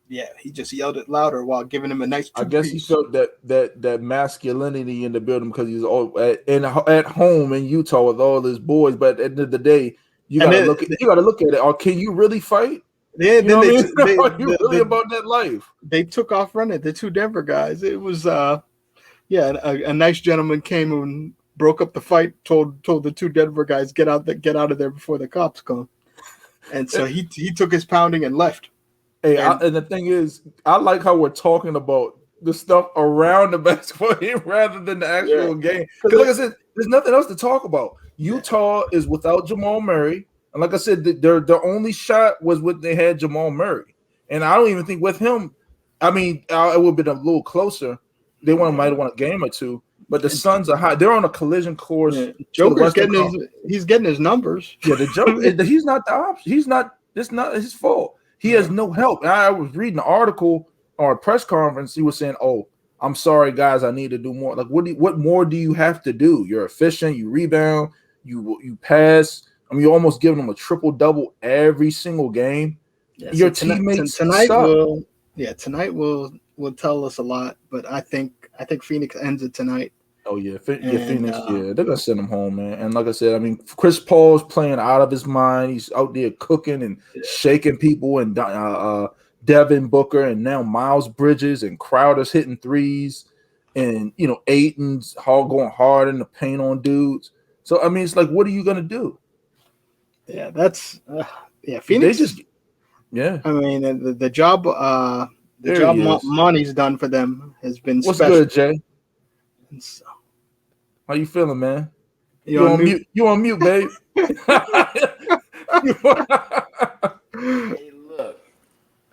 yeah, he just yelled it louder while giving him a nice. I guess he felt that masculinity in the building because he's all at home in Utah with all his boys. But at the end of the day, you got to look at it. Or can you really fight? Yeah, are you really about that life? They took off running. The 2 Denver guys. It was a nice gentleman came and broke up the fight, told the 2 Denver guys get out of there before the cops come, and so he took his pounding and left. Hey, and the thing is, I like how we're talking about the stuff around the basketball game rather than the actual game. Because like I said, there's nothing else to talk about. Utah is without Jamal Murray, and like I said, their only shot was when they had Jamal Murray, and I don't even think with him. I mean, it would have been a little closer. They might have won a game or 2. But the Suns are high. They're on a collision course. Yeah. Joker's getting his numbers. Yeah, the Joker. He's not the option. It's not his fault. He has no help. I was reading an article or a press conference. He was saying, "Oh, I'm sorry, guys. I need to do more. Like, what more do you have to do? You're efficient. You rebound. You pass. I mean, you're almost giving them a triple double every single game. Yeah, your teammates tonight will tell us a lot. But I think Phoenix ends it tonight. Oh yeah, Phoenix. They're gonna send him home, man. And like I said, I mean, Chris Paul's playing out of his mind. He's out there cooking and shaking people, and Devin Booker, and now Miles Bridges and Crowder's hitting threes, and Ayton's going hard in the paint on dudes. So I mean, it's like, what are you gonna do? Yeah, that's Phoenix. I mean, the job Monty's done for them has been What's special. good, Jay? So, how you feeling, man? You on mute? You on mute, babe? Hey, look.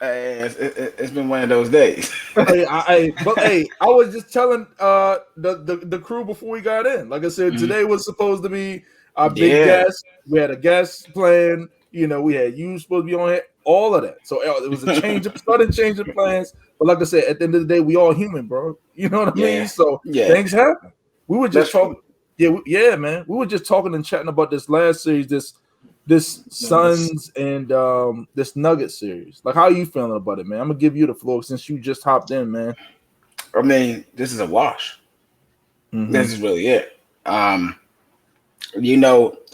It's been one of those days. I was just telling the crew before we got in. Like I said, today was supposed to be our big guest. We had a guest playing. We had you supposed to be on here. All of that. So it was a sudden change of plans. But like I said, at the end of the day, we all human, bro. You know what I mean? So things happen. We were just talking. Yeah, man. We were just talking and chatting about this last series, this Suns and this Nuggets series. Like, how are you feeling about it, man? I'm gonna give you the floor since you just hopped in, man. I mean, this is a wash. Mm-hmm. This is really it.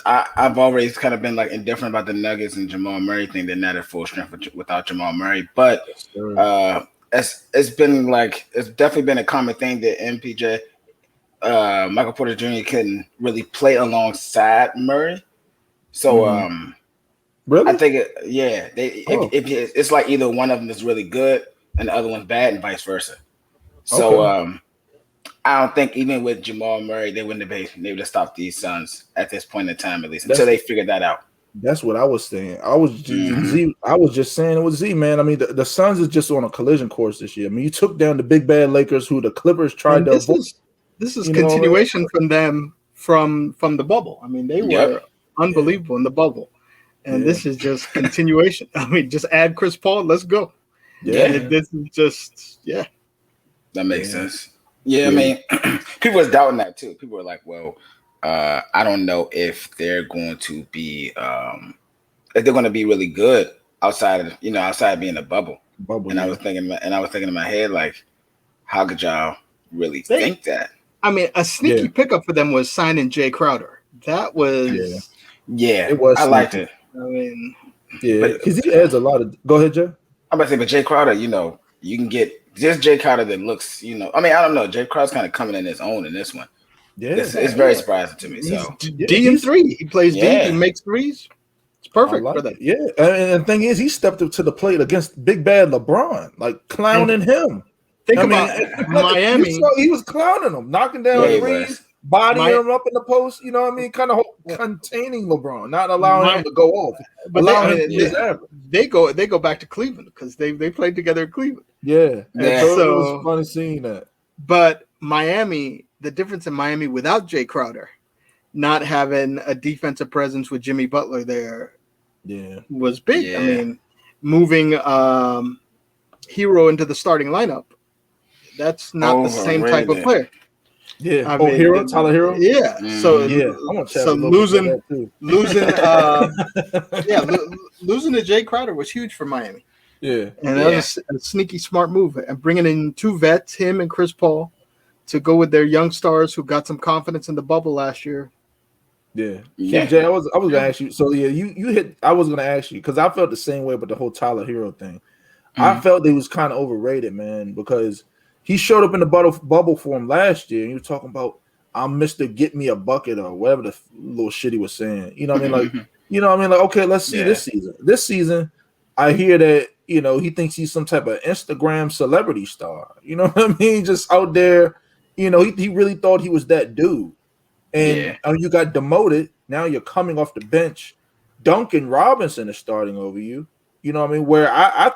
I've always kind of been like indifferent about the Nuggets and Jamal Murray thing. They're not at full strength without Jamal Murray, but it's definitely been a common thing that MPJ, Michael Porter Jr. couldn't really play alongside Murray. So really, I think it's like either one of them is really good and the other one's bad, and vice versa. So I don't think even with Jamal Murray, they wouldn't have been able to stop these Suns at this point in time, at least until they figured that out. That's what I was saying. I was just saying it was Z, man. I mean, the Suns is just on a collision course this year. I mean, you took down the big bad Lakers, who the Clippers tried to avoid. This is continuation from them from the bubble. I mean, they were unbelievable in the bubble, and this is just continuation. I mean, just add Chris Paul. Let's go. Yeah, this is just that makes sense. Yeah, I mean, people was doubting that too. People were like, "Well, I don't know if they're going to be really good outside of being a bubble." And I was thinking in my head, like, how could y'all really think that? I mean, a sneaky pickup for them was signing Jay Crowder. That was it was. I liked it. I mean, because he adds a lot of. Go ahead, Jay. I'm about to say, but Jay Crowder, you can get just Jay Crowder that looks, I mean, I don't know. Jay Crowder's kind of coming in his own in this one. Yeah, it's very surprising to me. So D and 3, he plays D, he makes threes. It's perfect for that. Yeah, and the thing is, he stepped up to the plate against big bad LeBron, like clowning him. Think about Miami. He was clowning him, knocking down threes, bodying him up in the post. You know what I mean? Kind of containing LeBron, not allowing him to go off. But they go back to Cleveland because they played together in Cleveland. Yeah. So it was funny seeing that. But Miami, the difference in Miami without Jay Crowder, not having a defensive presence with Jimmy Butler there, was big. Yeah. I mean, moving Hero into the starting lineup, that's not the same type of player. Yeah. I mean, Tyler Hero. Yeah. So losing to Jay Crowder was huge for Miami. Yeah. And that was a sneaky smart move. And bringing in two vets, him and Chris Paul, to go with their young stars who got some confidence in the bubble last year. Yeah. Jay, I was gonna ask you. So you hit. I was gonna ask you because I felt the same way about the whole Tyler Hero thing. I felt he was kind of overrated, man, because he showed up in the bubble for him last year, and you were talking about I'm Mr. Get Me a Bucket or whatever the little shit he was saying. You know what I mean? Like, okay, let's see this season. This season, I hear that he thinks he's some type of Instagram celebrity star. You know what I mean? Just out there. He really thought he was that dude. And you got demoted. Now you're coming off the bench. Duncan Robinson is starting over you. You know what I mean? Where I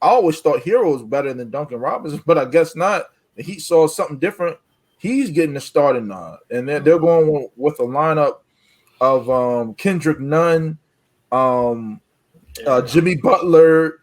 always thought Hero was better than Duncan Robinson, but I guess not. He saw something different. He's getting the starting nod. And they're going with a lineup of Kendrick Nunn, Jimmy Butler,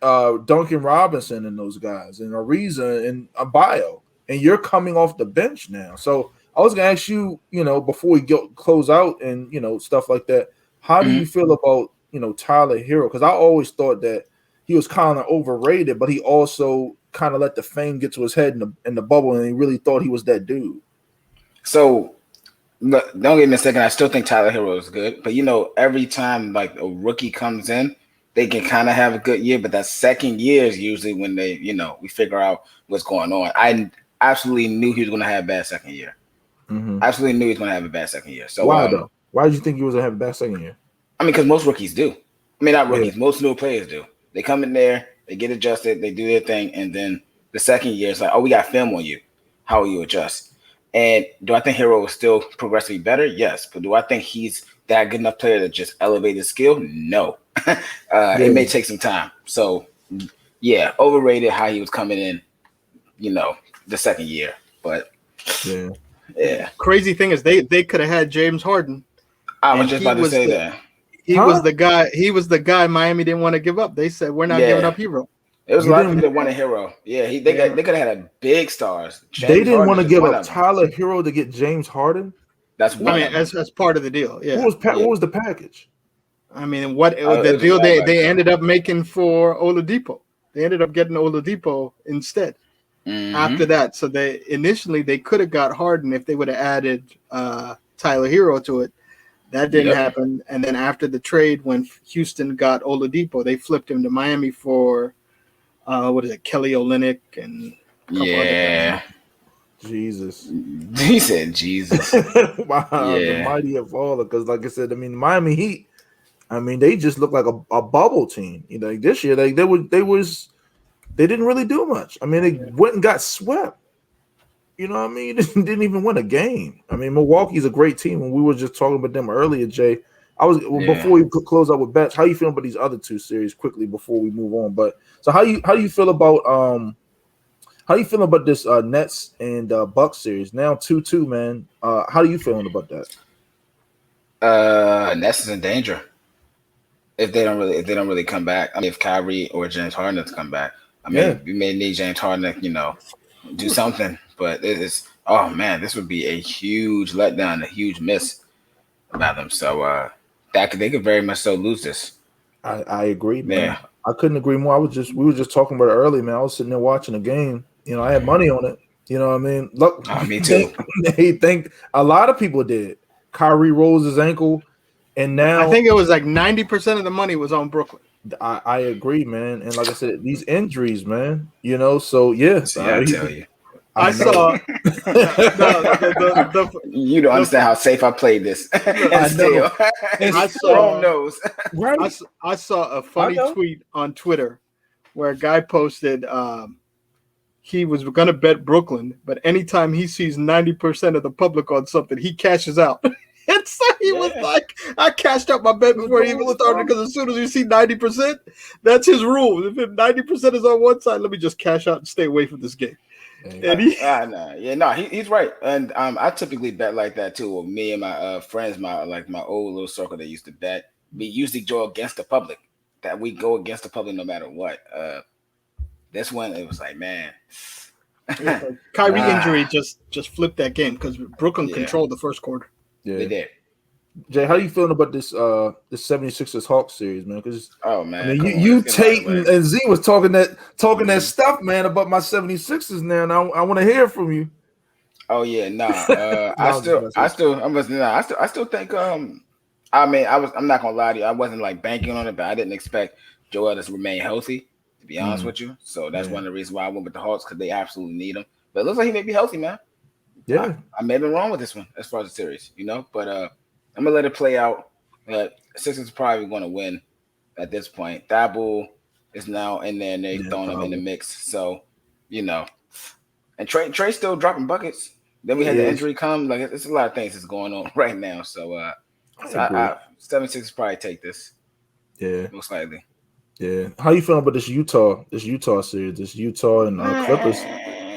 Duncan Robinson, and those guys, and Ariza and Abayo. And you're coming off the bench now. So I was gonna ask you, before we close out and stuff like that, how do you feel about Tyler Hero? Because I always thought that he was kind of overrated, but he also kind of let the fame get to his head in the bubble, and he really thought he was that dude. So don't get me mistaken, I still think Tyler Hero is good, but every time like a rookie comes in, they can kind of have a good year, but that second year is usually when they, we figure out what's going on. I absolutely knew he was going to have a bad second year. Absolutely knew he was going to have a bad second year. So why though? Why did you think he was going to have a bad second year? I mean, because most rookies do. I mean, not rookies. Most new players do. They come in there, they get adjusted, they do their thing, and then the second year it's like, oh, we got film on you. How will you adjust? And do I think Hero is still progressively better? Yes. But do I think he's that good enough player to just elevate his skill? No. It may take some time. So, overrated how he was coming in, the second year. But, crazy thing is they could have had James Harden. I was just about to say that. He was the guy. He was the guy Miami didn't want to give up. They said we're not giving up Hero. It was a lot of people that wanted Hero. Yeah, they could have had a big stars. They didn't want to give up Tyler Hero to get James Harden. That's part of the deal. Yeah. What was the package? I mean, the deal they ended up making for Oladipo? They ended up getting Oladipo instead. After that, so they could have got Harden if they would have added Tyler Hero to it. That didn't happen. And then after the trade, when Houston got Oladipo, they flipped him to Miami for Kelly Olynyk and a couple other guys. Jesus. He said Jesus. Wow, the mighty have fallen. Because like I said, I mean, Miami Heat, I mean, they just look like a bubble team. This year they didn't really do much. I mean, they went and got swept. You know what I mean? Didn't even win a game. I mean, Milwaukee's a great team, and we were just talking about them earlier, Jay. Before we close up with bets, how you feeling about these other two series quickly before we move on? But so how you feel about this Nets and Bucks series now 2-2, man? How are you feeling about that? Nets is in danger if they don't really come back. I mean, if Kyrie or James Harden come back, I mean, we may need James Harden to, do something. But it's this would be a huge letdown, a huge miss about them. So they could very much so lose this. I agree, man. Yeah. I couldn't agree more. We were just talking about it early, man. I was sitting there watching the game. I had money on it. You know what I mean? Look, me too. They think a lot of people did. Kyrie rolls his ankle, and now I think it was like 90% of the money was on Brooklyn. I agree, man. And like I said, these injuries, man. So yeah. I tell you. I saw. You don't understand how safe I played this. I know. I saw. Knows. Right. I saw a funny tweet on Twitter where a guy posted he was going to bet Brooklyn, but anytime he sees 90% of the public on something, he cashes out. And so he was like, I cashed out my bet before he even started because as soon as you see 90%, that's his rule. If 90% is on one side, let me just cash out and stay away from this game. And he's right. And I typically bet like that too. With me and my friends, my old little circle that used to bet. We usually go against the public. That we go against the public no matter what. This one, it was like, man. Kyrie injury just flipped that game because Brooklyn controlled the first quarter. Yeah. They did. Jay, how you feeling about this 76ers Hawks series, man? Because man, Tate and Z was talking that stuff, man, about my 76ers now, and I want to hear from you. Oh yeah, I still think I'm not gonna lie to you, I wasn't like banking on it, but I didn't expect Joel to remain healthy, to be honest with you. So that's one of the reasons why I went with the Hawks, because they absolutely need him. But it looks like he may be healthy, man. Yeah, I may have been wrong with this one as far as the series, but I'm gonna let it play out. Sixers probably going to win at this point. Thibault is now in there, and they're throwing him in the mix. So, and Trey's still dropping buckets. Then we had the injury come. Like, it's a lot of things that's going on right now. So, 76ers probably take this. Yeah, most likely. Yeah. How you feeling about this Utah series? This Utah and Clippers.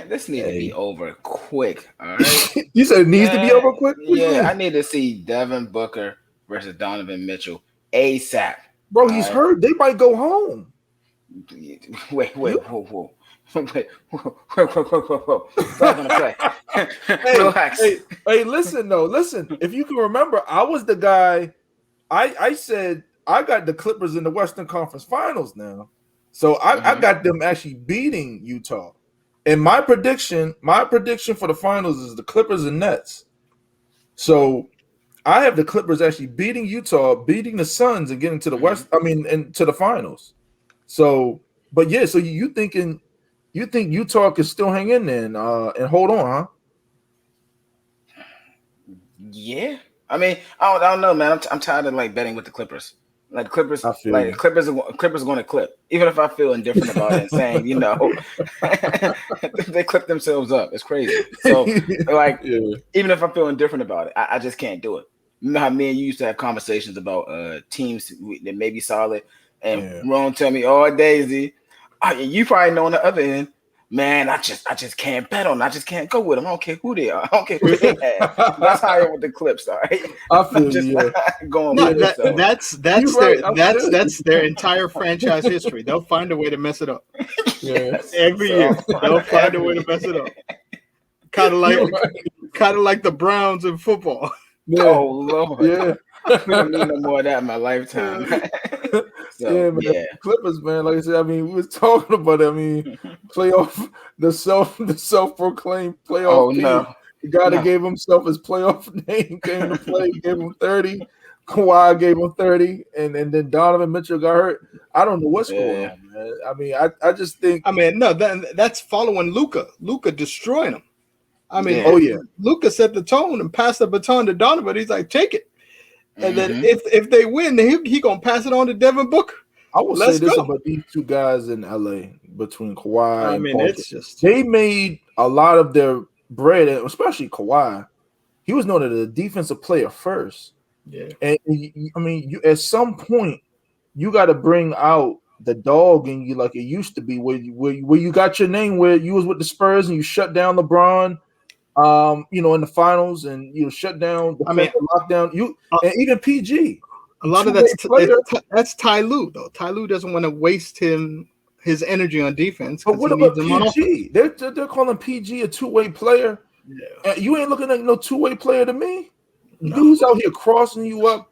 This needs to be over quick. All right. You said it needs to be over quick? I need to see Devin Booker versus Donovan Mitchell ASAP. Bro, he's hurt. They might go home. Wait, whoa. Wait, whoa. What's not gonna play? Relax. Hey, listen. If you can remember, I was the guy. I said I got the Clippers in the Western Conference Finals now. So I got them actually beating Utah. And my prediction for the finals is the Clippers and Nets. So I have the Clippers actually beating Utah, beating the Suns, and getting to the West. I mean, and to the finals. So, but yeah. So you think Utah can still hang in there and hold on, huh? Yeah. I mean, I don't know, man. I'm tired of betting with the Clippers. Like Clippers, Clippers are going to clip. Even if I feel indifferent about it, and saying, they clip themselves up. It's crazy. So, even if I feel indifferent about it, I just can't do it. Remember how me and you used to have conversations about teams that may be solid, and Ron tell me, "Oh, Daisy, you probably know on the other end." Man, I just can't bet on them. I just can't go with them. I don't care who they are. I don't care who they have. That's how I am with the Clips, all right? I feel you. Going no, with it. That's their entire franchise history. They'll find a way to mess it up. Yes. Every year. They'll find a way to mess it up. Kind of like the Browns in football. Yeah. Oh Lord. Yeah. We don't need no more of that in my lifetime. So, man. Clippers, man. Like I said, I mean, we was talking about it. I mean, playoff, the self-proclaimed playoff. Oh team. no. The guy that gave himself his playoff name came to play, gave him 30. Kawhi gave him 30, and then Donovan Mitchell got hurt. I don't know what's going on, man. I mean, I just think. I mean, no, that's following Luka. Luka destroying him. I mean, Luka set the tone and passed the baton to Donovan. He's like, take it. And then if they win, he gonna pass it on to Devin Booker. I will say this about these two guys in LA between Kawhi and Paul. It's just they made a lot of their bread, especially Kawhi, he was known as a defensive player first. Yeah. And I mean, you at some point you got to bring out the dog in you like it used to be, where you got your name, where you was with the Spurs and you shut down LeBron, in the finals, and you shut down the lockdown. And even PG. A lot of that's Ty Lue though. Ty Lue doesn't want to waste his energy on defense. But what about PG? They're calling PG a two-way player. Yeah. You ain't looking at no two-way player to me. No. Dude's out here crossing you up,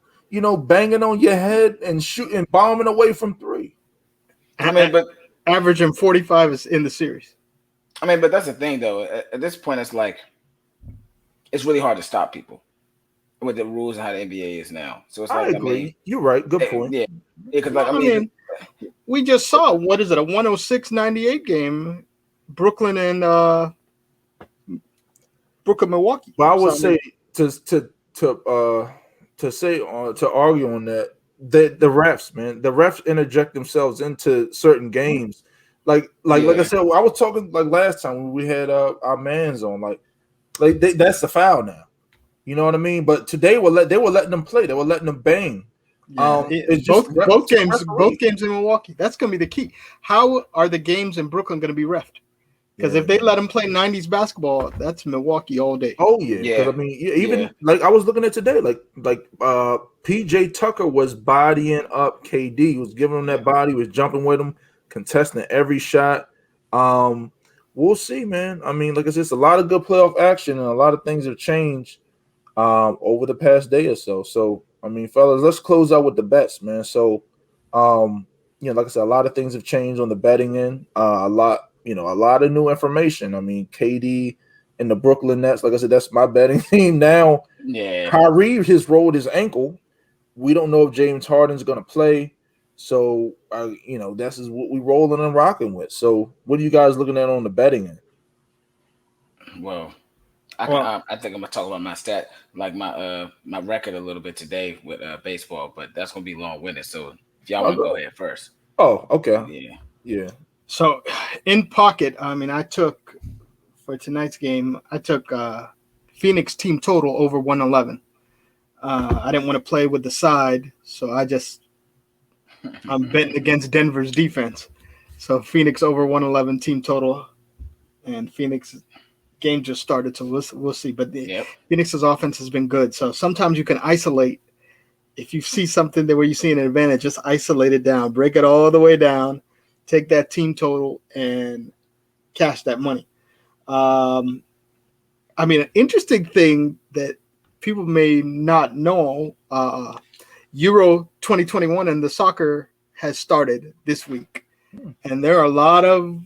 banging on your head and shooting, bombing away from three. I mean, but averaging 45 is in the series. I mean, but that's the thing though. At this point, it's like it's really hard to stop people with the rules and how the NBA is now. So it's like, I agree. You're right. Good point. Yeah, because we just saw, what is it, a 106-98 game, Brooklyn and Milwaukee. But I would say to argue on that, the refs, man, the refs interject themselves into certain games. Like I said, I was talking like last time when we had our mans on, that's the foul now. You know what I mean? But today they were letting them play. They were letting them bang. Yeah, it's both games in Milwaukee. That's going to be the key. How are the games in Brooklyn going to be reffed? Because if they let them play 90s basketball, that's Milwaukee all day. Oh yeah. I mean, like I was looking at today, like PJ Tucker was bodying up KD. He was giving him that body, was jumping with him, contesting every shot. We'll see, man. I mean, like I said, it's a lot of good playoff action, and a lot of things have changed over the past day or so. So, I mean, fellas, let's close out with the bets, man. So, like I said, a lot of things have changed on the betting end. A lot of new information. I mean, KD and the Brooklyn Nets, like I said, that's my betting team now. Yeah. Kyrie has rolled his ankle. We don't know if James Harden's going to play. So, this is what we rolling and rocking with. So, what are you guys looking at on the betting end? Well, I think I'm gonna talk about my stat, like my record a little bit today with baseball, but that's gonna be long-winded. So, if y'all want to go ahead first. Oh, okay. Yeah. So, in pocket, I mean, I took for tonight's game, I took Phoenix team total over 111. I didn't want to play with the side, so I'm betting against Denver's defense. So Phoenix over 111 team total, and Phoenix game just started, so we'll see. But Phoenix's offense has been good. So sometimes you can isolate. If you see something where you see an advantage, just isolate it down, break it all the way down, take that team total, and cash that money. I mean, an interesting thing that people may not know, Euro 2021 and the soccer has started this week. And there are a lot of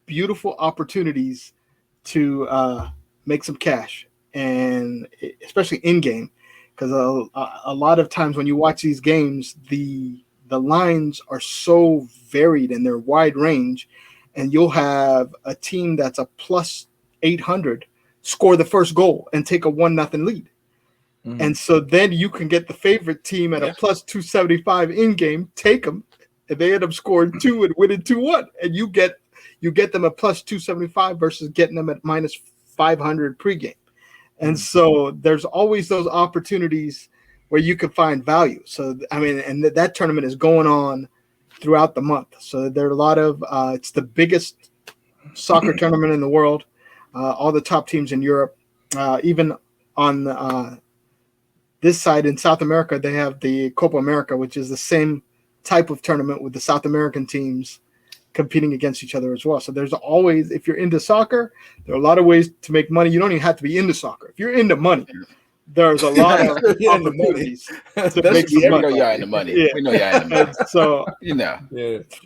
beautiful opportunities to make some cash, and especially in-game, because a lot of times when you watch these games, the lines are so varied and they're wide range, and you'll have a team that's a plus 800 score the first goal and take a 1-0 lead. Mm-hmm. And so then you can get the favorite team at a plus 275 in-game, take them, and they end up scoring 2 and winning 2-1, and you get them at plus 275 versus getting them at minus 500 pregame. And so there's always those opportunities where you can find value. So, I mean, and that tournament is going on throughout the month. So there are a lot of it's the biggest soccer tournament in the world. All the top teams in Europe, even on this side in South America, they have the Copa America, which is the same type of tournament with the South American teams competing against each other as well. So there's always, if you're into soccer, there are a lot of ways to make money. You don't even have to be into soccer. If you're into money, there's a lot of opportunities to make some money. We know y'all in the money. Yeah. We know y'all in the money. So,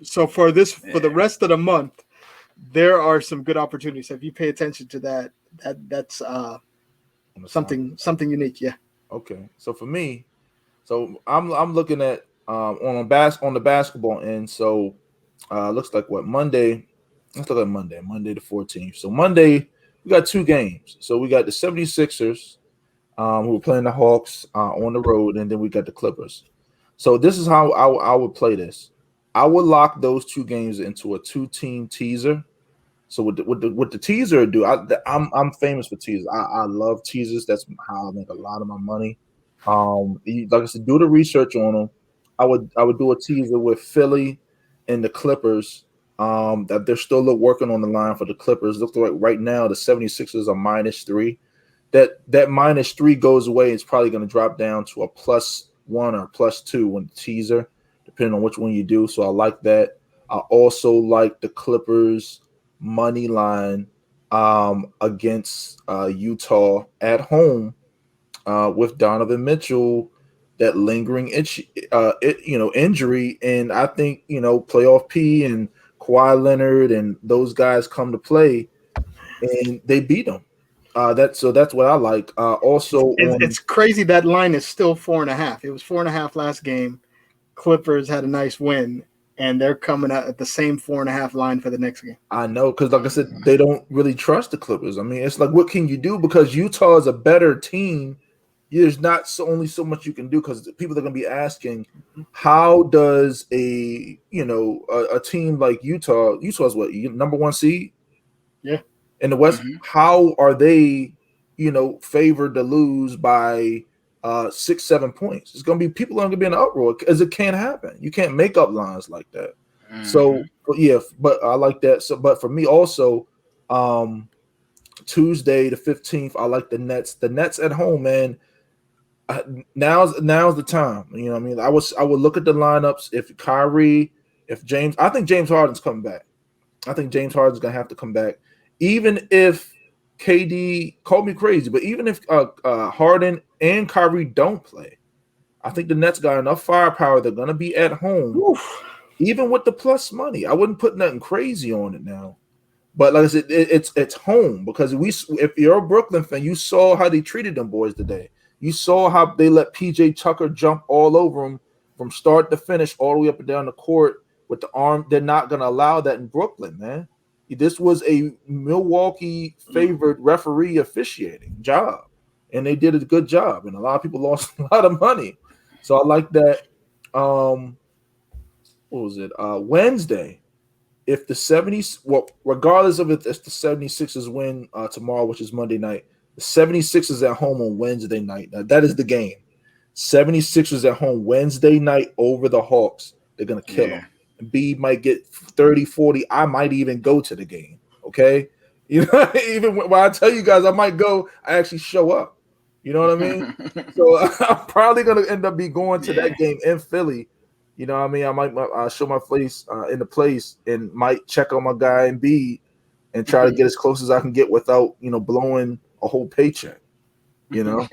So for the rest of the month, there are some good opportunities. So if you pay attention to that's something unique. Yeah. Okay. So for me, I'm looking at on the basketball end. So looks like Monday. Let's look at Monday the 14th. So Monday we got 2 games. So we got the 76ers who are playing the Hawks on the road, and then we got the Clippers. So this is how I would play this. I would lock those 2 games into a 2-team teaser. So what the teaser do? I'm famous for teasers. I love teasers. That's how I make a lot of my money. Like I said, do the research on them. I would do a teaser with Philly and the Clippers. That they're still working on the line for the Clippers. Looks like right now the 76ers are -3. That -3 goes away. It's probably going to drop down to a +1 or +2 when the teaser, depending on which one you do. So I like that. I also like the Clippers money line against Utah at home with Donovan Mitchell, that lingering injury, and I think playoff P and Kawhi Leonard and those guys come to play, and they beat them. That's what I like. Also, it's crazy that line is still 4.5. It was 4.5 last game. Clippers had a nice win, and they're coming out at the same 4.5 line for the next game. I know, because like I said, they don't really trust the Clippers. I mean, it's like, what can you do? Because Utah is a better team. There's not only so much you can do, because people are going to be asking, how does a team like Utah's what, number 1 seed? Yeah. In the West, how are they, favored to lose by 6-7 points? It's going to be, people are going to be in an uproar, because it can't happen. You can't make up lines like that. So, but I like that. So, but for me also, Tuesday the 15th, I like the Nets. The Nets at home, man. Now's the time. You know what I mean? I would look at the lineups. If Kyrie, if James, I think James Harden's coming back. I think James Harden's going to have to come back. Even if KD, call me crazy, but even if Harden and Kyrie don't play, I think the Nets got enough firepower. They're going to be at home. Oof. Even with the plus money. I wouldn't put nothing crazy on it now. But like I said, it's home, because if you're a Brooklyn fan, you saw how they treated them boys today. You saw how they let PJ Tucker jump all over them from start to finish, all the way up and down the court with the arm. They're not going to allow that in Brooklyn, man. This was a Milwaukee favored referee officiating job, and they did a good job, and a lot of people lost a lot of money. So I like that. What was it? Wednesday. If the 70s, regardless of if the 76ers win tomorrow, which is Monday night, the 76ers at home on Wednesday night. Now, that is the game. 76ers at home Wednesday night over the Hawks. They're going to kill them. B might get 30, 40. I might even go to the game, okay? Even when I tell you guys I might go, I actually show up. You know what I mean? So I'm probably going to end up going to that game in Philly. You know what I mean? I might show my face in the place and might check on my guy in B and try to get as close as I can get without, blowing a whole paycheck. And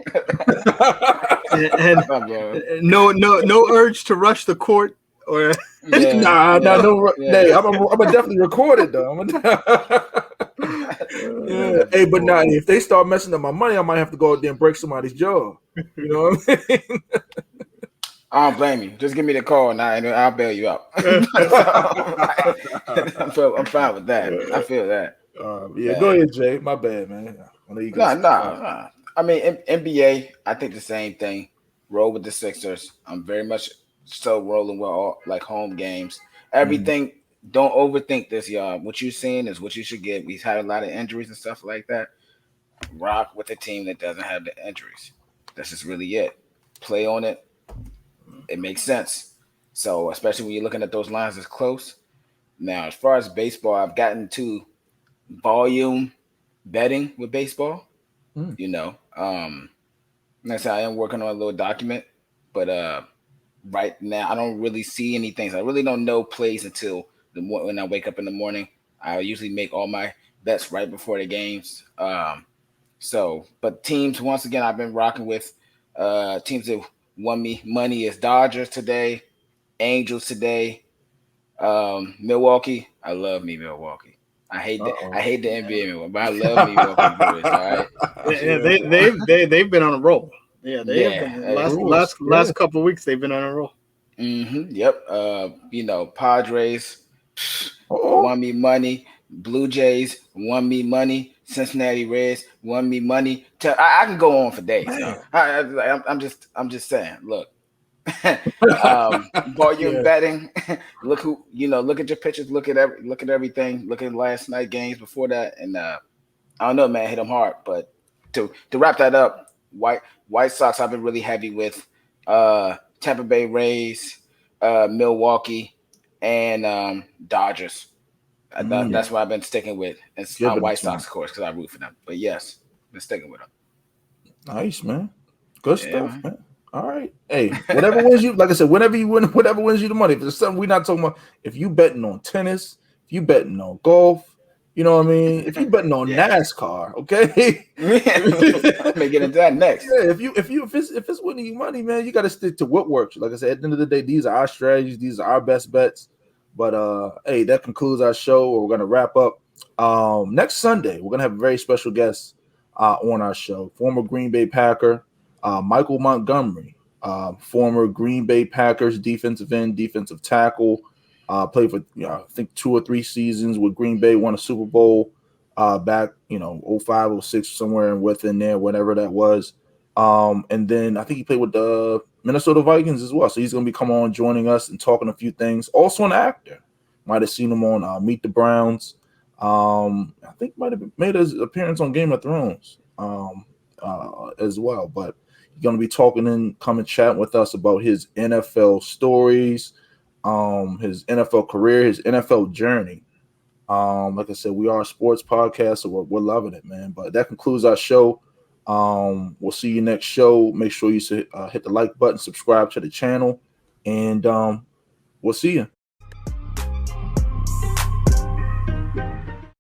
no urge to rush the court or no. Hey, I'm gonna definitely record it though. Hey, but now if they start messing up my money, I might have to go out there and break somebody's jaw. You know what I mean? I don't blame you. Just give me the call and I'll bail you out. I'm fine with that. I feel that. Go ahead, Jay. My bad, man. No. I mean, NBA, I think the same thing. Roll with the Sixers. I'm very much so rolling with all like home games. Everything. Don't overthink this, y'all. What you're seeing is what you should get. We've had a lot of injuries and stuff like that. Rock with a team that doesn't have the injuries. That's just really it. Play on it. It makes sense. So, especially when you're looking at those lines as close. Now, as far as baseball, I've gotten to volume betting with baseball. Like I said, I am working on a little document, but right now I don't really see anything. So I really don't know plays until when I wake up in the morning. I usually make all my bets right before the games. But teams, once again, I've been rocking with teams that won me money is Dodgers today, Angels today, Milwaukee. I love me Milwaukee. I hate the NBA, but I love Milwaukee Brewers. All right. They've been on a roll. Yeah, last couple of weeks they've been on a roll. Yep. Padres won me money. Blue Jays won me money. Cincinnati Reds won me money. I can go on for days. I'm just saying. Look, Volume Yeah. betting. Look look at your pictures, look at everything, look at last night games before that, and I don't know, man, hit them hard. But to wrap that up, White Sox I've been really heavy with, Tampa Bay Rays, Milwaukee, and Dodgers. That's what I've been sticking with. It's Give it White to 'em. Sox, of course, because I root for them. But yes, been sticking with them. Nice, man. Good Yeah, stuff, man. man. All right. Hey, whatever wins you, like I said, whenever you win, whatever wins you the money. If there's something we're not talking about, if you betting on tennis, if you betting on golf, you know what I mean? If you betting on Yeah. NASCAR, okay? I may get into that next. Yeah, if it's winning you money, man, you got to stick to what works. Like I said, at the end of the day, these are our strategies, these are our best bets. But hey, that concludes our show. We're gonna wrap up. Next Sunday, we're gonna have a very special guest on our show. Former Green Bay Packer, Michael Montgomery, former Green Bay Packers defensive end, defensive tackle. Played for I think 2 or 3 seasons with Green Bay. Won a Super Bowl back 05, 06, somewhere within there, whatever that was. And then I think he played with the Minnesota Vikings as well. So he's going to be coming on, joining us and talking a few things. Also an actor. Might have seen him on Meet the Browns. I think might have made his appearance on Game of Thrones as well. But he's going to be talking and come and chat with us about his NFL stories, his NFL career, his NFL journey. Like I said, we are a sports podcast, so we're loving it, man. But that concludes our show. We'll see you next show. Make sure you hit the like button, subscribe to the channel, and we'll see you.